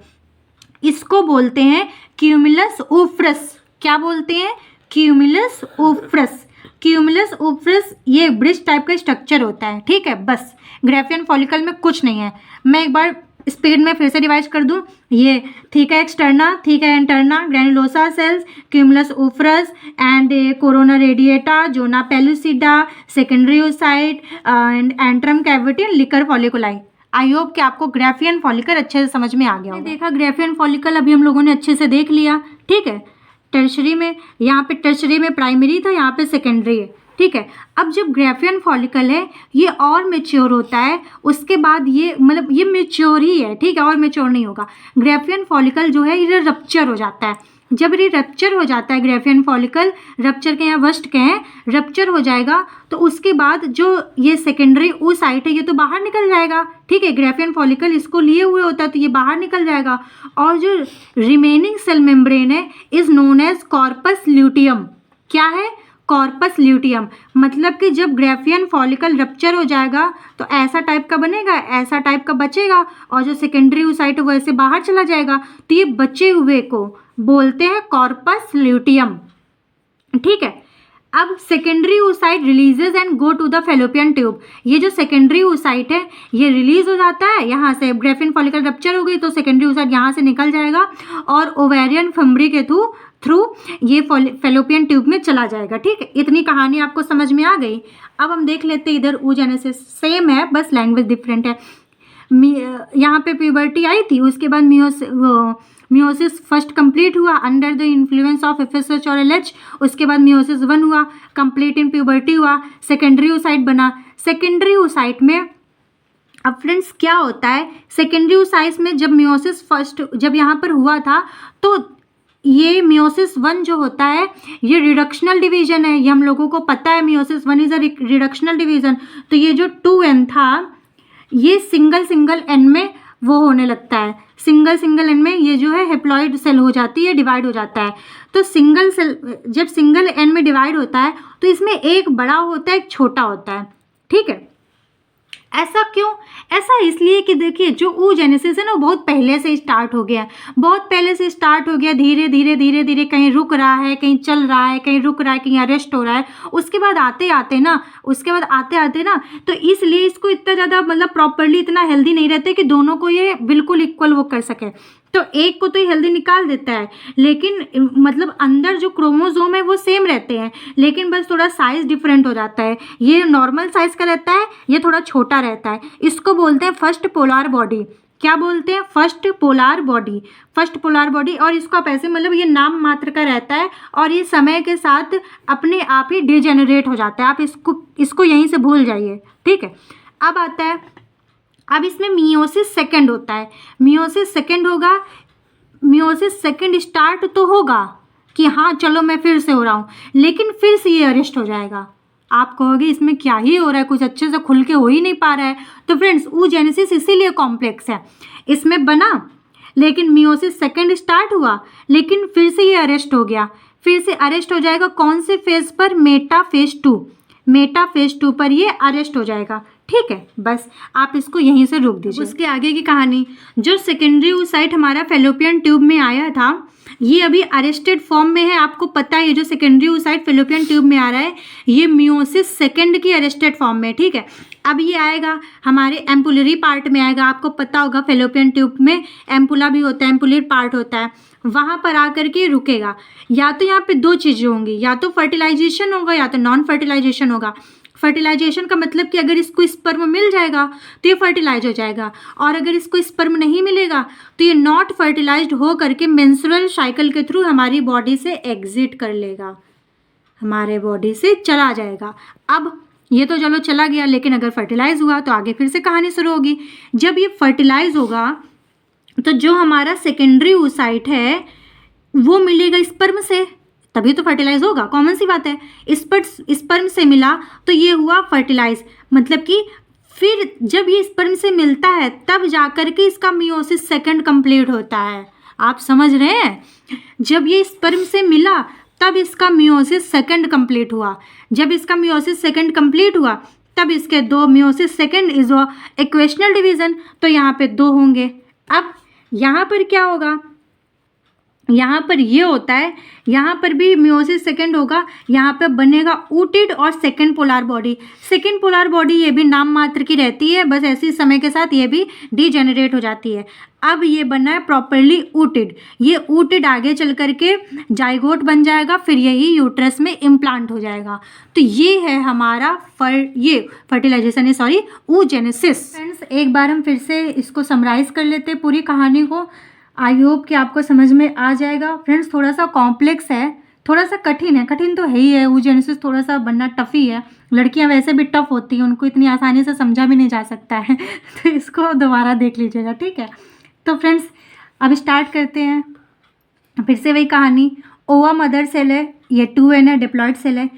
इसको बोलते हैं क्यूमुलस ऊफ्रस। क्या बोलते हैं? क्यूमुलस ऊफ्रस। क्यूमुलस ऊफ्रस ये ब्रिज टाइप का स्ट्रक्चर होता है। ठीक है, बस ग्राफियन फॉलिकल में कुछ नहीं है। मैं एक बार स्पीड में फिर से रिवाइज कर दूं, ये theca externa, theca interna, granulosa cells, cumulus oophorus and corona radiata, zona pellucida, secondary oocyte and antrum cavity, liquor folliculi. I hope कि आपको ग्राफियन फॉलिकल अच्छे से समझ में आ गया होगा। देखा ग्राफियन फॉलिकल अभी हम लोगों ने अच्छे से देख लिया। ठीक है, टर्शरी में, यहाँ पे टर्शरी में प्राइमरी था, यहाँ पे सेकेंडरी है। ठीक है। अब जब ग्रेफियन फॉलिकल है ये और मेच्योर होता है, उसके बाद ये मतलब ये मेच्योर ही है, ठीक है, और मेच्योर नहीं होगा। ग्रेफियन फॉलिकल जो है ये रप्चर हो जाता है। जब ये रप्चर हो जाता है ग्रेफियन फॉलिकल, रप्चर के यहाँ वस्ट के हैं, रप्चर हो जाएगा तो उसके बाद जो ये सेकेंडरी oocyte है ये तो बाहर निकल जाएगा, ठीक है। ग्रेफियन फॉलिकल इसको लिए हुए होता है तो ये बाहर निकल जाएगा, और जो रिमेनिंग सेल मेम्ब्रेन है is known as corpus luteum. क्या है? Corpus luteum. मतलब कि जब ग्रेफियन फॉलिकल रप्चर हो जाएगा तो ऐसा टाइप का बनेगा, ऐसा टाइप का बचेगा, और जो सेकेंडरी oocyte है वो ऐसे बाहर चला जाएगा, तो ये बचे हुए को बोलते हैं कॉर्पस ल्यूटियम, ठीक है। अब secondary oocyte releases and go to the fallopian tube. ये जो सेकेंडरी oocyte है ये रिलीज हो जाता है यहाँ से, ग्रेफियन फॉलिकल रप्चर हो गई तो सेकेंडरी oocyte यहाँ से निकल जाएगा और ओवेरियन फंबरी के थ्रू ये फेलोपियन ट्यूब में चला जाएगा, ठीक है। इतनी कहानी आपको समझ में आ गई। अब हम देख लेते हैं इधर oogenesis, सेम है बस लैंग्वेज डिफरेंट है। यहाँ पे प्यूबर्टी आई थी, उसके बाद मियोसिस फर्स्ट कंप्लीट हुआ under the influence of FSH और LH, उसके बाद मियोसिस 1 हुआ, कंप्लीट इन प्यूबर्टी हुआ, सेकेंडरी oocyte बना। सेकेंडरी oocyte में अब फ्रेंड्स क्या होता है, सेकेंडरी oocyte में जब मियोसिस फर्स्ट जब यहाँ पर हुआ था तो ये मियोसिस 1 जो होता है ये रिडक्शनल डिवीजन है, ये हम लोगों को पता है, meiosis 1 is a reductional division. तो ये जो 2n था ये सिंगल एन में वो होने लगता है, सिंगल एन में ये जो है हेप्लॉइड सेल हो जाती है, डिवाइड हो जाता है। तो सिंगल सेल जब सिंगल एन में डिवाइड होता है तो इसमें एक बड़ा होता है एक छोटा होता है, ठीक है। ऐसा क्यों? ऐसा इसलिए कि देखिए जो oogenesis है ना वो बहुत पहले से स्टार्ट हो गया, बहुत पहले से स्टार्ट हो गया, धीरे धीरे कहीं रुक रहा है, कहीं चल रहा है, कहीं रुक रहा है, कहीं अरेस्ट हो रहा है। उसके बाद आते आते ना तो इसलिए इसको इतना ज़्यादा मतलब प्रॉपरली इतना हेल्दी नहीं रहते कि दोनों को ये बिल्कुल इक्वल वो कर सके। तो एक को तो ये हेल्दी निकाल देता है, लेकिन मतलब अंदर जो क्रोमोसोम है वो सेम रहते हैं, लेकिन बस थोड़ा साइज डिफरेंट हो जाता है। ये नॉर्मल साइज का रहता है, ये थोड़ा छोटा रहता है। इसको बोलते हैं फर्स्ट पोलार बॉडी। क्या बोलते हैं? First polar body. और इसको आप ऐसे मतलब ये नाम मात्र का रहता है और ये समय के साथ अपने आप ही डिजेनरेट हो जाता है। आप इसको यहीं से भूल जाइए, ठीक है। अब आता है, अब इसमें मियोसिस सेकंड होता है। मियोसिस सेकंड स्टार्ट तो होगा कि हाँ चलो मैं फिर से हो रहा हूँ, लेकिन फिर से ये अरेस्ट हो जाएगा। आप कहोगे इसमें क्या ही हो रहा है, कुछ अच्छे से खुल के हो ही नहीं पा रहा है। तो फ्रेंड्स oogenesis इसीलिए कॉम्प्लेक्स है, इसमें बना लेकिन मियोसिस सेकंड स्टार्ट हुआ लेकिन फिर से ये अरेस्ट हो गया, फिर से अरेस्ट हो जाएगा। कौन से फेज पर? मेटाफेज 2 पर ये अरेस्ट हो जाएगा, ठीक है। बस आप इसको यहीं से रोक दीजिए। उसके आगे की कहानी, जो सेकेंडरी oocyte हमारा फेलोपियन ट्यूब में आया था ये अभी अरेस्टेड फॉर्म में है। आपको पता है ये जो सेकेंडरी oocyte फेलोपियन ट्यूब में आ रहा है ये मियोसिस सेकंड की अरेस्टेड फॉर्म में, ठीक है। अब ये आएगा हमारे एम्पुलरी पार्ट में आएगा। आपको पता होगा फेलोपियन ट्यूब में एम्पुला भी होता है, एम्पुलर पार्ट होता है, वहाँ पर आकर के रुकेगा। या तो यहाँ पे दो चीज़ें होंगी, या तो फर्टिलाइजेशन होगा या तो नॉन फर्टिलाइजेशन होगा। फर्टिलाइजेशन का मतलब कि अगर इसको स्पर्म मिल जाएगा तो ये फर्टिलाइज हो जाएगा, और अगर इसको स्पर्म नहीं मिलेगा तो ये नॉट फर्टिलाइज्ड हो करके मेंस्ट्रुअल साइकिल के थ्रू हमारी बॉडी से एग्जिट कर लेगा, हमारे बॉडी से चला जाएगा। अब ये तो चलो चला गया, लेकिन अगर फर्टिलाइज हुआ तो आगे फिर से कहानी शुरू होगी। जब ये फर्टिलाइज होगा तो जो हमारा सेकेंडरी oocyte है वो मिलेगा स्पर्म से, तभी तो फर्टिलाइज होगा, कॉमन सी बात है। स्पर्म से मिला तो ये हुआ फर्टिलाइज, मतलब कि फिर जब ये स्पर्म से मिलता है तब जाकर के इसका मियोसिस सेकंड कंप्लीट होता है। आप समझ रहे हैं? जब ये स्पर्म से मिला तब इसका मियोसिस सेकंड कंप्लीट हुआ। जब इसका मियोसिस सेकंड कंप्लीट हुआ तब इसके दो meiosis second is equational division, तो यहाँ पे 2 होंगे। अब यहाँ पर क्या होगा? यहाँ पर ये होता है, यहाँ पर भी मियोसिस सेकंड होगा, यहाँ पे बनेगा ooted और second polar body. Second polar body ये भी नाम मात्र की रहती है, बस ऐसे समय के साथ ये भी डिजेनरेट हो जाती है। अब ये बना है प्रॉपरली ooted। ये ooted आगे चल करके जाइगोट बन जाएगा, फिर यही यूट्रस में इम्प्लांट हो जाएगा। तो ये है हमारा फर्टिलाइजेशन oogenesis। फ्रेंड्स एक बार हम फिर से इसको समराइज़ कर लेते हैं पूरी कहानी को। आई होप कि आपको समझ में आ जाएगा। फ्रेंड्स थोड़ा सा कॉम्प्लेक्स है, थोड़ा सा कठिन है, कठिन तो है ही है, oogenesis थोड़ा सा बनना टफ ही है। लड़कियां वैसे भी टफ होती हैं, उनको इतनी आसानी से समझा भी नहीं जा सकता है तो इसको दोबारा देख लीजिएगा, ठीक है। तो फ्रेंड्स अब स्टार्ट करते हैं। फिर से वही कहानी, ओवा मदर सेल है, ये 2n है, डिप्लॉयड सेल है।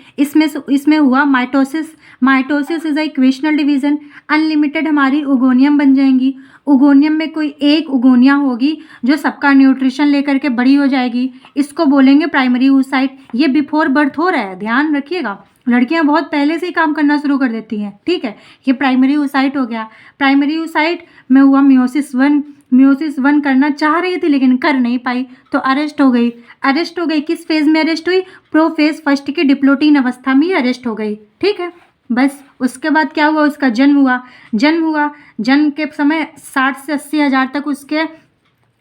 इसमें हुआ mitosis. Mitosis is a equational division. Unlimited हमारी उगोनियम बन जाएंगी। उगोनियम में कोई एक उगोनिया होगी जो सबका न्यूट्रिशन लेकर के बड़ी हो जाएगी, इसको बोलेंगे प्राइमरी oocyte। ये बिफोर बर्थ हो रहा है, ध्यान रखिएगा, लड़कियां बहुत पहले से ही काम करना शुरू कर देती हैं, ठीक है। ये प्राइमरी oocyte हो गया। प्राइमरी oocyte में हुआ मियोसिस 1। मियोसिस 1 करना चाह रही थी लेकिन कर नहीं पाई तो अरेस्ट हो गई। अरेस्ट हो गई, किस फेज में अरेस्ट हुई? प्रोफेज फर्स्ट की डिप्लोटिन अवस्था में अरेस्ट हो गई, ठीक है। बस उसके बाद क्या हुआ? उसका जन्म हुआ। जन्म के समय 60 से 80 हज़ार तक उसके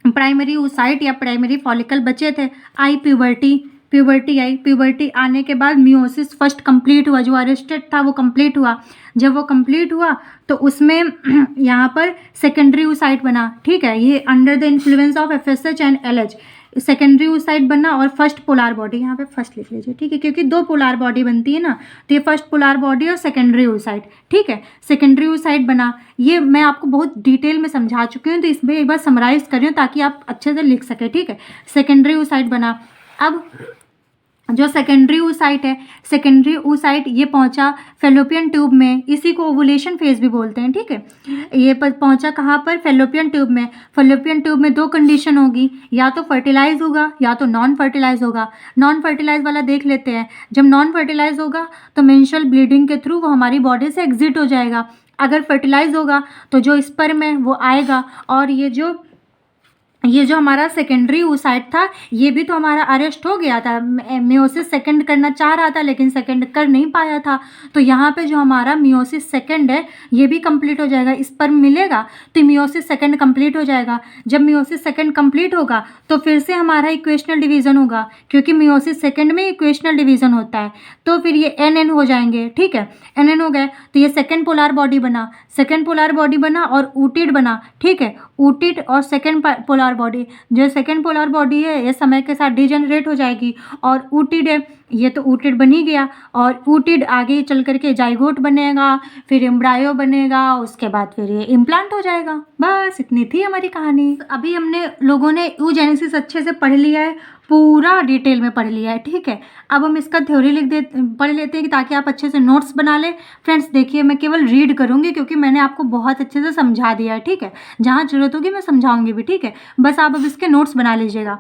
प्राइमरी oocyte या प्राइमरी फॉलिकल बचे थे। आई प्यूबर्टी आई। प्यूबर्टी आने के बाद मियोसिस फर्स्ट कंप्लीट हुआ, जो अरेस्टेड था वो कंप्लीट हुआ। जब वो कंप्लीट हुआ तो उसमें यहाँ पर सेकेंडरी oocyte बना, ठीक है। ये under the influence of FSH and LH secondary oocyte बनना। और फर्स्ट पोलर बॉडी, यहाँ पे फर्स्ट लिख लीजिए, ठीक है, क्योंकि 2 पोलर बॉडी बनती है ना, तो ये फर्स्ट पोलर बॉडी और सेकेंडरी oocyte, ठीक है। सेकेंडरी oocyte बना, ये मैं आपको बहुत डिटेल में समझा चुकी हूँ, तो इसमें एक बार समराइज कर रही हूँ ताकि आप अच्छे से लिख सकें, ठीक है। सेकेंडरी oocyte बना। अब जो सेकेंडरी oocyte है, सेकेंडरी oocyte ये पहुंचा फेलोपियन ट्यूब में, इसी को ओवुलेशन फेज भी बोलते हैं, ठीक है। ये पहुंचा कहाँ पर? फेलोपियन ट्यूब में। फेलोपियन ट्यूब में 2 कंडीशन होगी, या तो फर्टिलाइज होगा या तो नॉन फर्टिलाइज होगा। नॉन फर्टिलाइज वाला देख लेते हैं। जब नॉन फर्टिलाइज होगा तो मेंस्ट्रुअल ब्लीडिंग के थ्रू वो हमारी बॉडी से एग्जिट हो जाएगा। अगर फर्टिलाइज होगा तो जो स्पर्म है वो आएगा, और ये जो हमारा सेकेंडरी oocyte था ये भी तो हमारा अरेस्ट हो गया था। मियोसिस सेकंड करना चाह रहा था लेकिन सेकंड कर नहीं पाया था, तो यहाँ पे जो हमारा मियोसिस सेकंड है ये भी कंप्लीट हो जाएगा। स्पर्म मिलेगा तो मियोसिस सेकंड कंप्लीट हो जाएगा। जब मियोसिस सेकंड कंप्लीट होगा तो फिर से हमारा इक्वेशनल डिवीज़न होगा, क्योंकि मियोसिस सेकंड में इक्वेशनल डिवीज़न होता है। तो फिर ये NN हो जाएंगे, ठीक है। NN हो गए तो ये सेकेंड पोलर बॉडी बना, सेकेंड पोलर बॉडी बना और ऊटिड बना, ठीक है। ऊटिड और सेकेंड पोलर बॉडी, जो सेकेंड पोलर बॉडी है ये समय के साथ डिजेनरेट हो जाएगी, और ऊटिड है ये तो ऊटिड बन ही गया, और ऊटिड आगे चल करके जाइगोट बनेगा, फिर एम्ब्रायो बनेगा, उसके बाद फिर ये इम्प्लांट हो जाएगा। बस इतनी थी हमारी कहानी। अभी हमने लोगों ने oogenesis अच्छे से पढ़ लिया है, पूरा डिटेल में पढ़ लिया है, ठीक है। अब हम इसका थ्योरी पढ़ लेते हैं ताकि आप अच्छे से नोट्स बना लें। फ्रेंड्स देखिए, मैं केवल रीड करूँगी क्योंकि मैंने आपको बहुत अच्छे से समझा दिया है, ठीक है। जहाँ जरूरत होगी मैं समझाऊंगी भी, ठीक है। बस आप अब इसके नोट्स बना लीजिएगा।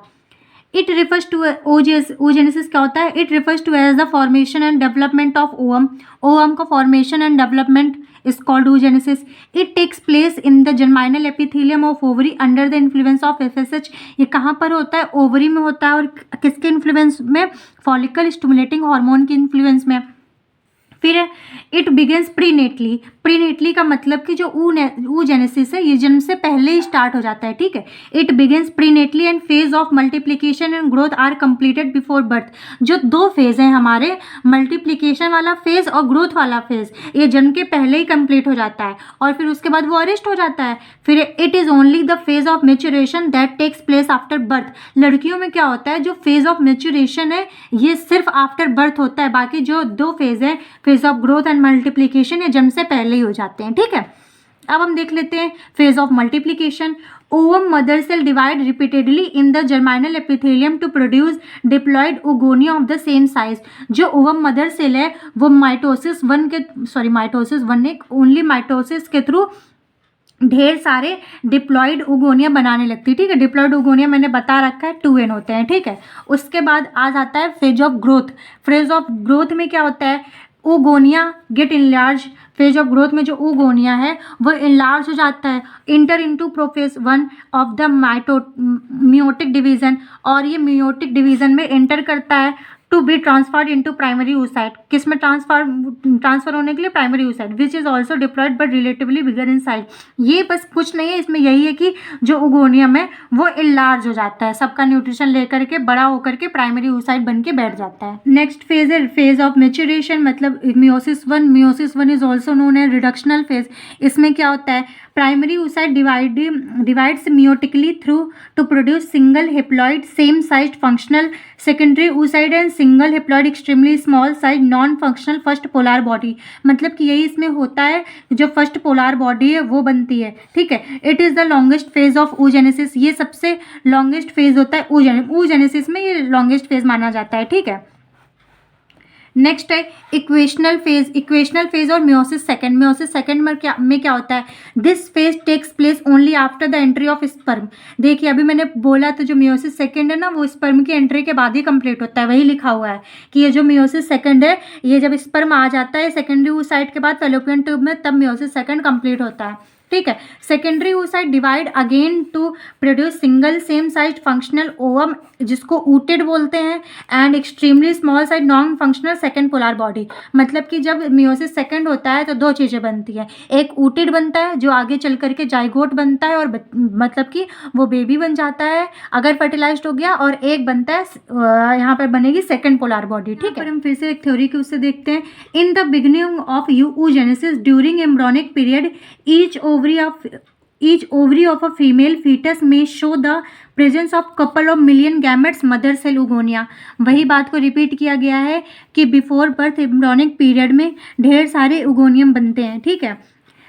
इट रिफर्स टू oogenesis क्या होता है? It refers to as the formation and development of ovum. Ovum का formation and development is called oogenesis. It takes place in the germinal epithelium of ovary under the influence of FSH. ये कहाँ पर होता है? ओवरी में होता है, और किसके इन्फ्लुएंस में? फॉलिकल स्टिमुलेटिंग हार्मोन के इन्फ्लुएंस में। फिर इट बिगिंस प्रीनेटली। प्रीनेटली का मतलब कि जो oogenesis है ये जन्म से पहले ही स्टार्ट हो जाता है, ठीक है। It begins prenatally and phase of multiplication and growth are completed before birth. जो 2 फेज हैं हमारे, मल्टीप्लिकेशन वाला फेज और ग्रोथ वाला फेज, ये जन्म के पहले ही कंप्लीट हो जाता है, और फिर उसके बाद वो अरेस्ट हो जाता है। फिर it is only the phase of maturation that takes place after birth. लड़कियों में क्या होता है? जो फेज ऑफ मेच्योरेशन है ये सिर्फ आफ्टर बर्थ होता है, बाकी जो 2 फेज है, phase of growth and multiplication, ये जन्म से पहले ही हो जाते हैं, ठीक है। अब हम देख लेते हैं phase of multiplication. Ovum mother cell divide repeatedly in the germinal epithelium to produce diploid oogonia of the same size. जो ओवम मदर सेल है वो माइटोसिस के थ्रू ढेर सारे डिप्लॉयड ओगोनिया बनाने लगती है, ठीक है। डिप्लॉयड ओगोनिया मैंने बता रखा है 2n होते हैं, ठीक है। उसके बाद आ जाता है phase of growth. Phase of growth में क्या होता है? Oogonia get enlarge. Phase of growth में जो ओगोनिया है वो इनलार्ज हो जाता है, enter into prophase 1 of the meiotic division, और ये मियोटिक डिवीजन में एंटर करता है to be transferred into primary oocyte। किस में ट्रांसफर होने के लिए? Primary oocyte, which is also diploid but relatively bigger in size. ये बस कुछ नहीं है, इसमें यही है कि जो ओगोनियम है वो इनलार्ज हो जाता है, सबका न्यूट्रिशन लेकर के बड़ा होकर के प्राइमरी oocyte बन के बैठ जाता है। नेक्स्ट फेज है फेज ऑफ मेच्योरेशन, मतलब meiosis 1। Meiosis 1 is also known as reductional phase. इसमें क्या होता है? Primary oocyte divides meiotically through to produce single haploid same sized functional secondary oocyte and single haploid extremely small size non functional first polar body, मतलब कि यही इसमें होता है, जो फर्स्ट पोलार बॉडी है वो बनती है, ठीक है। It is the longest phase of oogenesis, ये सबसे लॉन्गेस्ट फेज होता है oogenesis में, ये लॉन्गेस्ट फेज माना जाता है, ठीक है। नेक्स्ट है इक्वेशनल फेज और मियोसिस सेकेंड में क्या होता है, this phase takes place only after the entry of sperm. देखिए अभी मैंने बोला तो जो मियोसिस सेकेंड है ना, वो स्पर्म की एंट्री के बाद ही कंप्लीट होता है, वही लिखा हुआ है कि ये जो मियोसिस सेकेंड है, ये जब स्पर्म आ जाता है सेकेंडरी oocyte के बाद फैलोपियन ट्यूब में, तब मियोसिस सेकेंड कंप्लीट होता है, ठीक है। Secondary oocyte divide again to produce single same size functional ovum, जिसको ऊटेड बोलते हैं, and extremely small size non functional second polar body. मतलब कि जब मियोसिस सेकेंड होता है तो दो चीज़ें बनती हैं, एक ऊटेड बनता है जो आगे चल करके जाइगोट बनता है और मतलब कि वो बेबी बन जाता है अगर फर्टिलाइज्ड हो गया, और एक बनता है यहाँ पर बनेगी सेकेंड पोलार बॉडी, ठीक है। हम फिर से एक थ्योरी की उससे देखते हैं। In the beginning of oogenesis during embryonic period each ovary of a female fetus may show the presence of couple of million gametes mother cell oogonia। वही बात को रिपीट किया गया है कि बिफोर बर्थ एम्ब्रॉनिक पीरियड में ढेर सारे उगोनियम बनते हैं, ठीक है।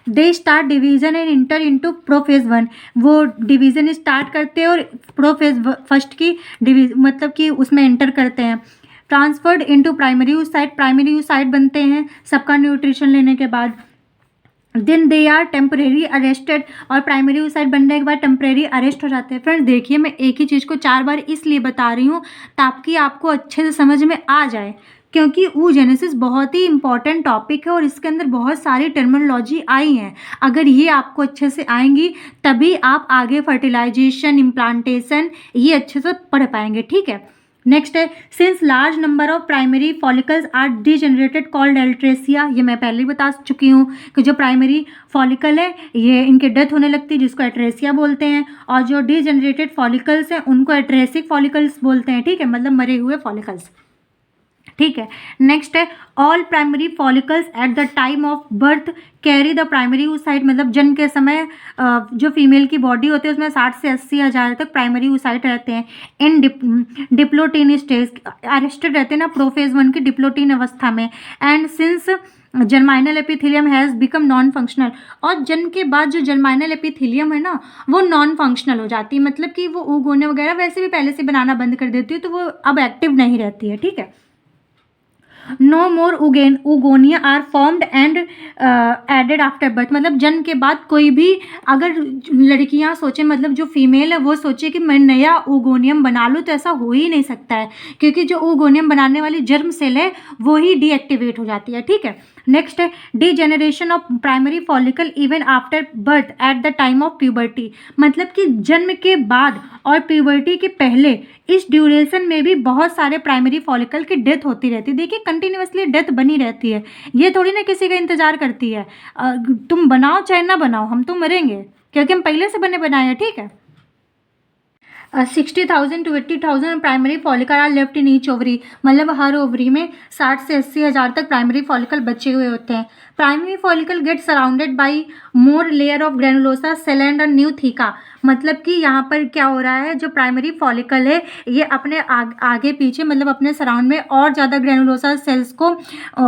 They start division and inter into prophase 1, वो डिवीजन स्टार्ट करते हैं और प्रोफेज फर्स्ट की मतलब कि उसमें एंटर करते हैं। ट्रांसफर्ड इंटू प्राइमरी oocyte बनते हैं सबका न्यूट्रिशन लेने के बाद। Then they are temporary arrested, और प्राइमरी oocyte बनने के बाद टेम्परेरी अरेस्ट हो जाते हैं। फ्रेंड्स देखिए मैं एक ही चीज़ को 4 बार इसलिए बता रही हूँ ताकि आपको अच्छे से समझ में आ जाए, क्योंकि oogenesis बहुत ही इंपॉर्टेंट टॉपिक है और इसके अंदर बहुत सारी टर्मिनोलॉजी आई हैं। अगर ये आपको अच्छे से आएंगी तभी आप आगे फर्टिलाइजेशन, इम्प्लांटेशन ये अच्छे से पढ़ पाएंगे, ठीक है। नेक्स्ट है since large number of primary follicles are degenerated called atresia. ये मैं पहले ही बता चुकी हूँ कि जो प्राइमरी फॉलिकल है ये इनके डेथ होने लगती है जिसको एट्रेसिया बोलते हैं, और जो डीजेनरेटेड फॉलिकल्स हैं उनको एट्रेसिक फॉलिकल्स बोलते हैं, ठीक है, मतलब मरे हुए फॉलिकल्स, ठीक है। नेक्स्ट है all primary follicles at the time of birth carry the primary oocyte, मतलब जन्म के समय जो फीमेल की बॉडी होती है उसमें 60 से 80 हज़ार तक प्राइमरी oocyte रहते हैं। इन डिप्लोटीन स्टेज अरेस्टेड रहते हैं ना प्रोफेज 1 की डिप्लोटीन अवस्था में। And since germinal epithelium has become non functional, और जन्म के बाद जो जर्माइनल एपिथेलियम है ना वो नॉन फंक्शनल हो जाती है, मतलब कि वो ऊगोने वगैरह वैसे भी पहले से बनाना बंद कर देती है तो वो अब एक्टिव नहीं रहती है, ठीक है। No more oogonia are formed and added after birth, मतलब जन्म के बाद कोई भी अगर लड़कियां सोचें, मतलब जो फीमेल है वो सोचे कि मैं नया oogoनियम बना लूँ, तो ऐसा हो ही नहीं सकता है, क्योंकि जो oogoनियम बनाने वाली जर्म सेल है वो ही डीएक्टिवेट हो जाती है, ठीक है। नेक्स्ट है degeneration of primary follicle even after birth at the time of puberty, मतलब कि जन्म के बाद और प्यूबर्टी के पहले इस ड्यूरेशन में भी बहुत सारे प्राइमरी फॉलिकल की डेथ होती रहती है। देखिए कंटिन्यूसली डेथ बनी रहती है, ये थोड़ी ना किसी का इंतजार करती है, तुम बनाओ चाहे ना बनाओ हम तो मरेंगे, क्योंकि हम पहले से बने बनाए हैं, ठीक है। 60,000 to 80,000 primary follicle are left in each ovary, मतलब हर ओवरी में 60 से 80 हज़ार तक प्राइमरी फॉलिकल बचे हुए होते हैं। Primary follicle get surrounded by more layer of granulosa cell and new theca, मतलब कि यहाँ पर क्या हो रहा है, जो प्राइमरी फॉलिकल है ये अपने आगे पीछे मतलब अपने सराउंड में और ज़्यादा ग्रेनुलोसा सेल्स को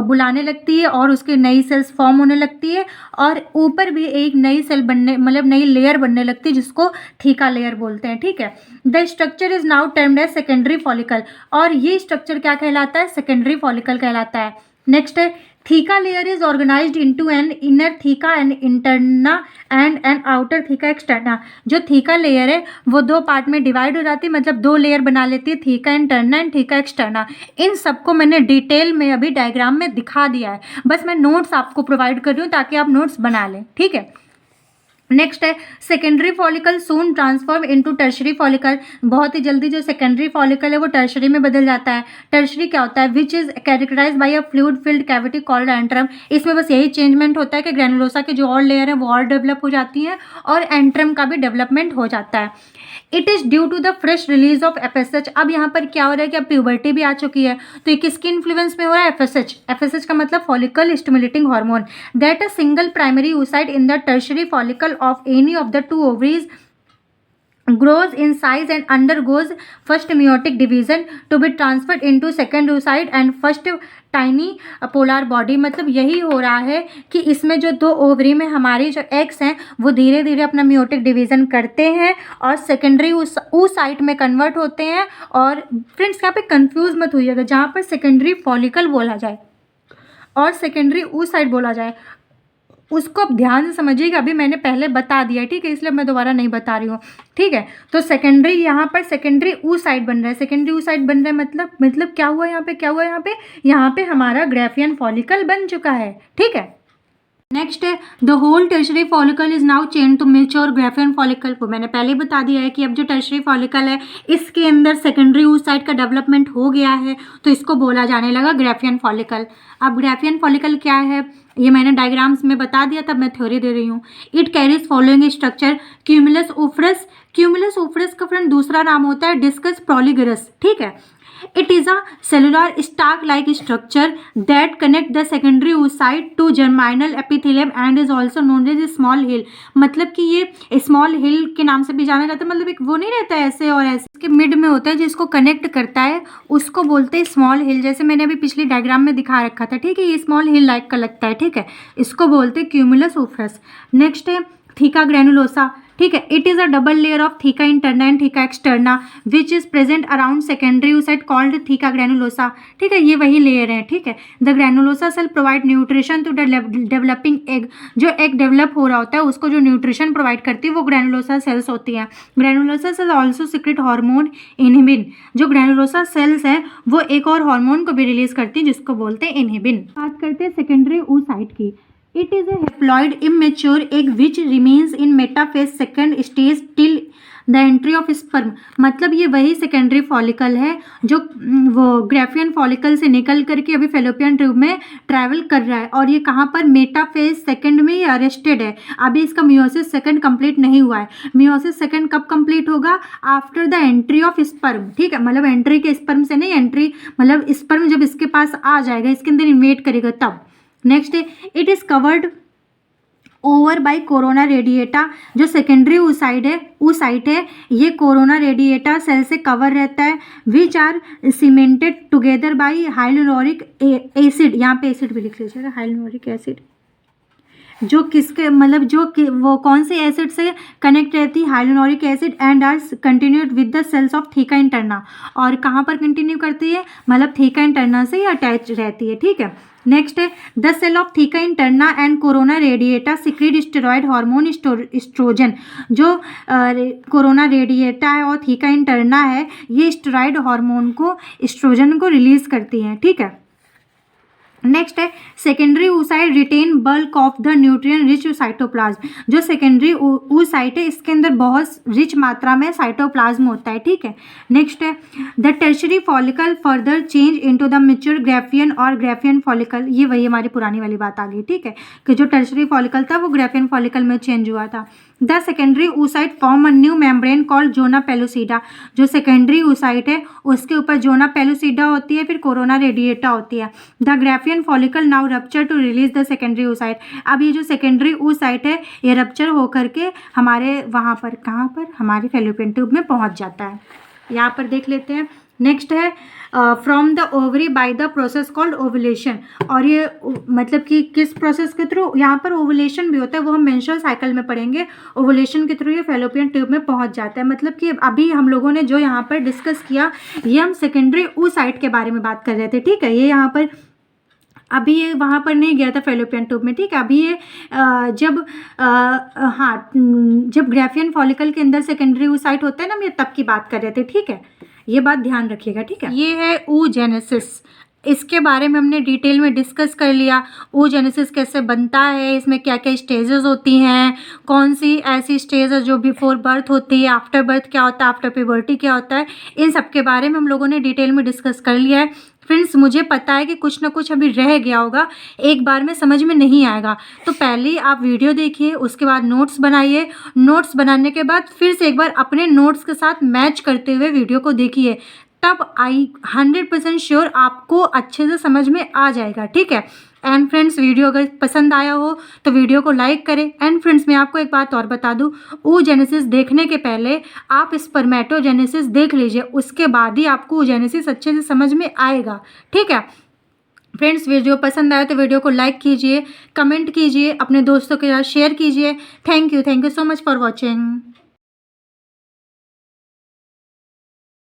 बुलाने लगती है और उसके नई सेल्स फॉर्म होने लगती है, और ऊपर भी एक नई सेल बनने मतलब नई लेयर बनने लगती है जिसको थीका लेयर बोलते हैं, ठीक है। The structure is now termed as secondary follicle, और ये स्ट्रक्चर क्या कहलाता है, सेकेंडरी फॉलिकल कहलाता है। नेक्स्ट है theca layer is organized into an inner theca and interna and an outer theca externa. जो थीका लेयर है वो दो पार्ट में डिवाइड हो जाती है, मतलब दो लेयर बना लेती है, theca interna and theca externa. इन सबको मैंने डिटेल में अभी डायग्राम में दिखा दिया है, बस मैं नोट्स आपको प्रोवाइड कर रही हूँ ताकि आप नोट्स बना लें, ठीक है। नेक्स्ट है सेकेंडरी फॉलिकल सून ट्रांसफॉर्म इनटू टर्शरी फॉलिकल, बहुत ही जल्दी जो सेकेंडरी फॉलिकल है वो टर्शरी में बदल जाता है। टर्शरी क्या होता है, which is characterize by a fluid filled cavity called antrum, इसमें बस यही चेंजमेंट होता है कि ग्रेनुलोसा की जो और लेयर है वो और डेवलप हो जाती हैं और एंट्रम का भी डेवलपमेंट हो जाता है। It is due to the fresh release of FSH। अब यहाँ पर क्या हो रहा है कि अब प्यूबर्टी भी आ चुकी है, तो ये किसकी इन्फ्लुएंस में हो रहा है, FSH का मतलब follicle stimulating hormone, that a single primary oocyte in the tertiary follicle of any of the two ovaries grows in size and undergoes first meiotic division to be transferred into second oocyte and first tiny polar body. मतलब यही हो रहा है कि इसमें जो दो ओवरी में हमारे जो एग्स हैं वो धीरे धीरे अपना मियोटिक डिवीज़न करते हैं और सेकेंडरी oocyte में कन्वर्ट होते हैं। और फ्रेंड्स यहाँ पे कंफ्यूज मत होइएगा, जहाँ पर सेकेंडरी फॉलिकल बोला जाए और सेकेंडरी oocyte बोला जाए उसको आप ध्यान से समझिएगा। अभी मैंने पहले बता दिया, ठीक है, इसलिए मैं दोबारा नहीं बता रही हूँ, ठीक है। तो सेकेंडरी यहाँ पर सेकेंडरी oocyte बन रहा है, सेकेंडरी oocyte बन रहा है मतलब क्या हुआ यहाँ पे, क्या हुआ यहाँ पे हमारा ग्राफियन फॉलिकल बन चुका है, ठीक है। नेक्स्ट है the whole tertiary follicle is now change to mature Graafian follicle. को मैंने पहले ही बता दिया है कि अब जो टर्शरी फॉलिकल है इसके अंदर सेकेंडरी oocyte का डेवलपमेंट हो गया है, तो इसको बोला जाने लगा ग्राफियन फॉलिकल। अब ग्राफियन फॉलिकल क्या है ये मैंने डायग्राम्स में बता दिया, तब मैं थ्योरी दे रही हूँ। It carries following structure cumulus oophorus. Cumulus oophorus का फ्रेंड दूसरा नाम होता है डिस्कस प्रोलिगरस, ठीक है। It is a cellular stalk-like structure that connect the secondary oocyte to germinal epithelium and is also known as small hill। मतलब कि ये small hill के नाम से भी जाना जाता है। मतलब एक वो नहीं रहता है ऐसे और ऐसे, इसके मिड में होता है जिसको कनेक्ट करता है, उसको बोलते हैं स्मॉल हिल। जैसे मैंने अभी पिछली डायग्राम में दिखा रखा था, ठीक है, ये स्मॉल हिल लाइक का लगता है, ठीक है, इसको बोलते हैं क्यूमुलस ओफरस। नेक्स्ट है थीका ग्रैनुलोसा, ठीक है। It is a double layer of theca interna and theca externa which is present around secondary oocyte called theca granulosa, ठीक है, ये वही लेयर है, ठीक है। The granulosa cell provide nutrition to the developing egg. जो एग डेवलप हो रहा होता है उसको जो न्यूट्रिशन प्रोवाइड करती है वो ग्रैनुलोसा सेल्स होती हैं। Granulosa cell also secrete hormone inhibin. जो ग्रैनुलोसा सेल्स हैं वो एक और हार्मोन को भी रिलीज करती है जिसको बोलते हैं इनहिबिन। बात करते हैं सेकेंडरी oocyte की। It is a haploid immature egg which remains in metaphase second stage till the entry of sperm। मतलब ये वही सेकेंडरी फॉलिकल है जो वो ग्राफियन फॉलिकल से निकल करके अभी फेलोपियन ट्यूब में ट्रैवल कर रहा है और ये कहाँ पर मेटाफेज सेकंड में ये अरेस्टेड है। अभी इसका मियोसिस सेकंड कंप्लीट नहीं हुआ है। मियोसिस सेकंड कब कंप्लीट होगा? After the entry of sperm, ठीक है, मतलब एंट्री के स्पर्म से नहीं, एंट्री मतलब स्पर्म जब इसके पास आ जाएगा, इसके अंदर इन्वेट करेगा तब। नेक्स्ट है it is covered over by corona radiata. जो सेकेंडरी oocyte है ये कोरोना रेडिएटा सेल से कवर रहता है which are cemented together by hyaluronic acid. यहाँ पे एसिड भी लिख लीजिएगा, हाइलोरिक एसिड। जो किसके मतलब वो कौन से एसिड से कनेक्ट रहती है? Hyaluronic acid and are continued with the cells of theca interna. और कहाँ पर कंटिन्यू करती है? मतलब थीका इंटरना से ही अटैच रहती है, ठीक है। नेक्स्ट है the cell of theca interna and corona radiata secrete steroid hormone oestrogen. जो कोरोना रेडिएटा है और थीका इंटरना है ये स्टेरॉयड हार्मोन को एस्ट्रोजन को रिलीज करती है, ठीक है। नेक्स्ट है secondary oocyte retain bulk of the nutrient rich cytoplasm. जो सेकेंडरी oocyte है इसके अंदर बहुत रिच मात्रा में साइटोप्लाज्म होता है, ठीक है। नेक्स्ट है the tertiary follicle further change into the mature Graafian और ग्राफियन फॉलिकल। ये वही हमारी पुरानी वाली बात आ गई, ठीक है, कि जो टर्शरी फॉलिकल था वो ग्राफियन फॉलिकल में चेंज हुआ था। The secondary oocyte form a new membrane called zona pellucida. जो सेकेंडरी oocyte है उसके ऊपर जोना पेलुसिडा होती है, फिर कोरोना रेडिएटा होती है। The Graafian follicle now rupture to release the secondary oocyte। अब ये जो सेकेंडरी oocyte है ये रप्चर होकर के हमारे वहाँ पर कहाँ पर हमारे फेलोपियन ट्यूब में पहुँच जाता है। यहाँ पर देख लेते हैं। नेक्स्ट है from the ovary by the process called ovulation. और ये मतलब कि किस प्रोसेस के थ्रू? यहाँ पर ओवुलेशन भी होता है, वो हम मेंस्ट्रुअल साइकिल में पढ़ेंगे। ओवुलेशन के थ्रू ये फेलोपियन ट्यूब में पहुँच जाता है। मतलब कि अभी हम लोगों ने जो यहाँ पर डिस्कस किया ये हम सेकेंडरी oocyte के बारे में बात कर रहे थे, ठीक है। ये यहाँ पर अभी ये वहाँ पर नहीं गया था फेलोपियन ट्यूब में, ठीक है। अभी ये जब ग्राफियन फॉलिकल के अंदर सेकेंडरी oocyte होता है ना, हम ये तब की बात कर रहे थे, ठीक है। ये बात ध्यान रखिएगा, ठीक है। ये है oogenesis। इसके बारे में हमने डिटेल में डिस्कस कर लिया। oogenesis कैसे बनता है, इसमें क्या क्या स्टेजेस होती हैं, कौन सी ऐसी स्टेज है जो बिफोर बर्थ होती है, आफ्टर बर्थ क्या होता है, आफ्टर प्यूबर्टी क्या होता है, इन सब के बारे में हम लोगों ने डिटेल में डिस्कस कर लिया है। फ्रेंड्स मुझे पता है कि कुछ ना कुछ अभी रह गया होगा, एक बार में समझ में नहीं आएगा, तो पहले आप वीडियो देखिए, उसके बाद नोट्स बनाइए। नोट्स बनाने के बाद फिर से एक बार अपने नोट्स के साथ मैच करते हुए वीडियो को देखिए, तब 100% श्योर आपको अच्छे से समझ में आ जाएगा, ठीक है। एंड फ्रेंड्स वीडियो अगर पसंद आया हो तो वीडियो को लाइक करें। एंड फ्रेंड्स मैं आपको एक बात और बता दूं, oogenesis देखने के पहले आप स्पर्मेटोजेनेसिस देख लीजिए, उसके बाद ही आपको oogenesis अच्छे से समझ में आएगा। ठीक है फ्रेंड्स, वीडियो पसंद आया तो वीडियो को लाइक कीजिए, कमेंट कीजिए, अपने दोस्तों के साथ शेयर कीजिए। Thank you so much for watching.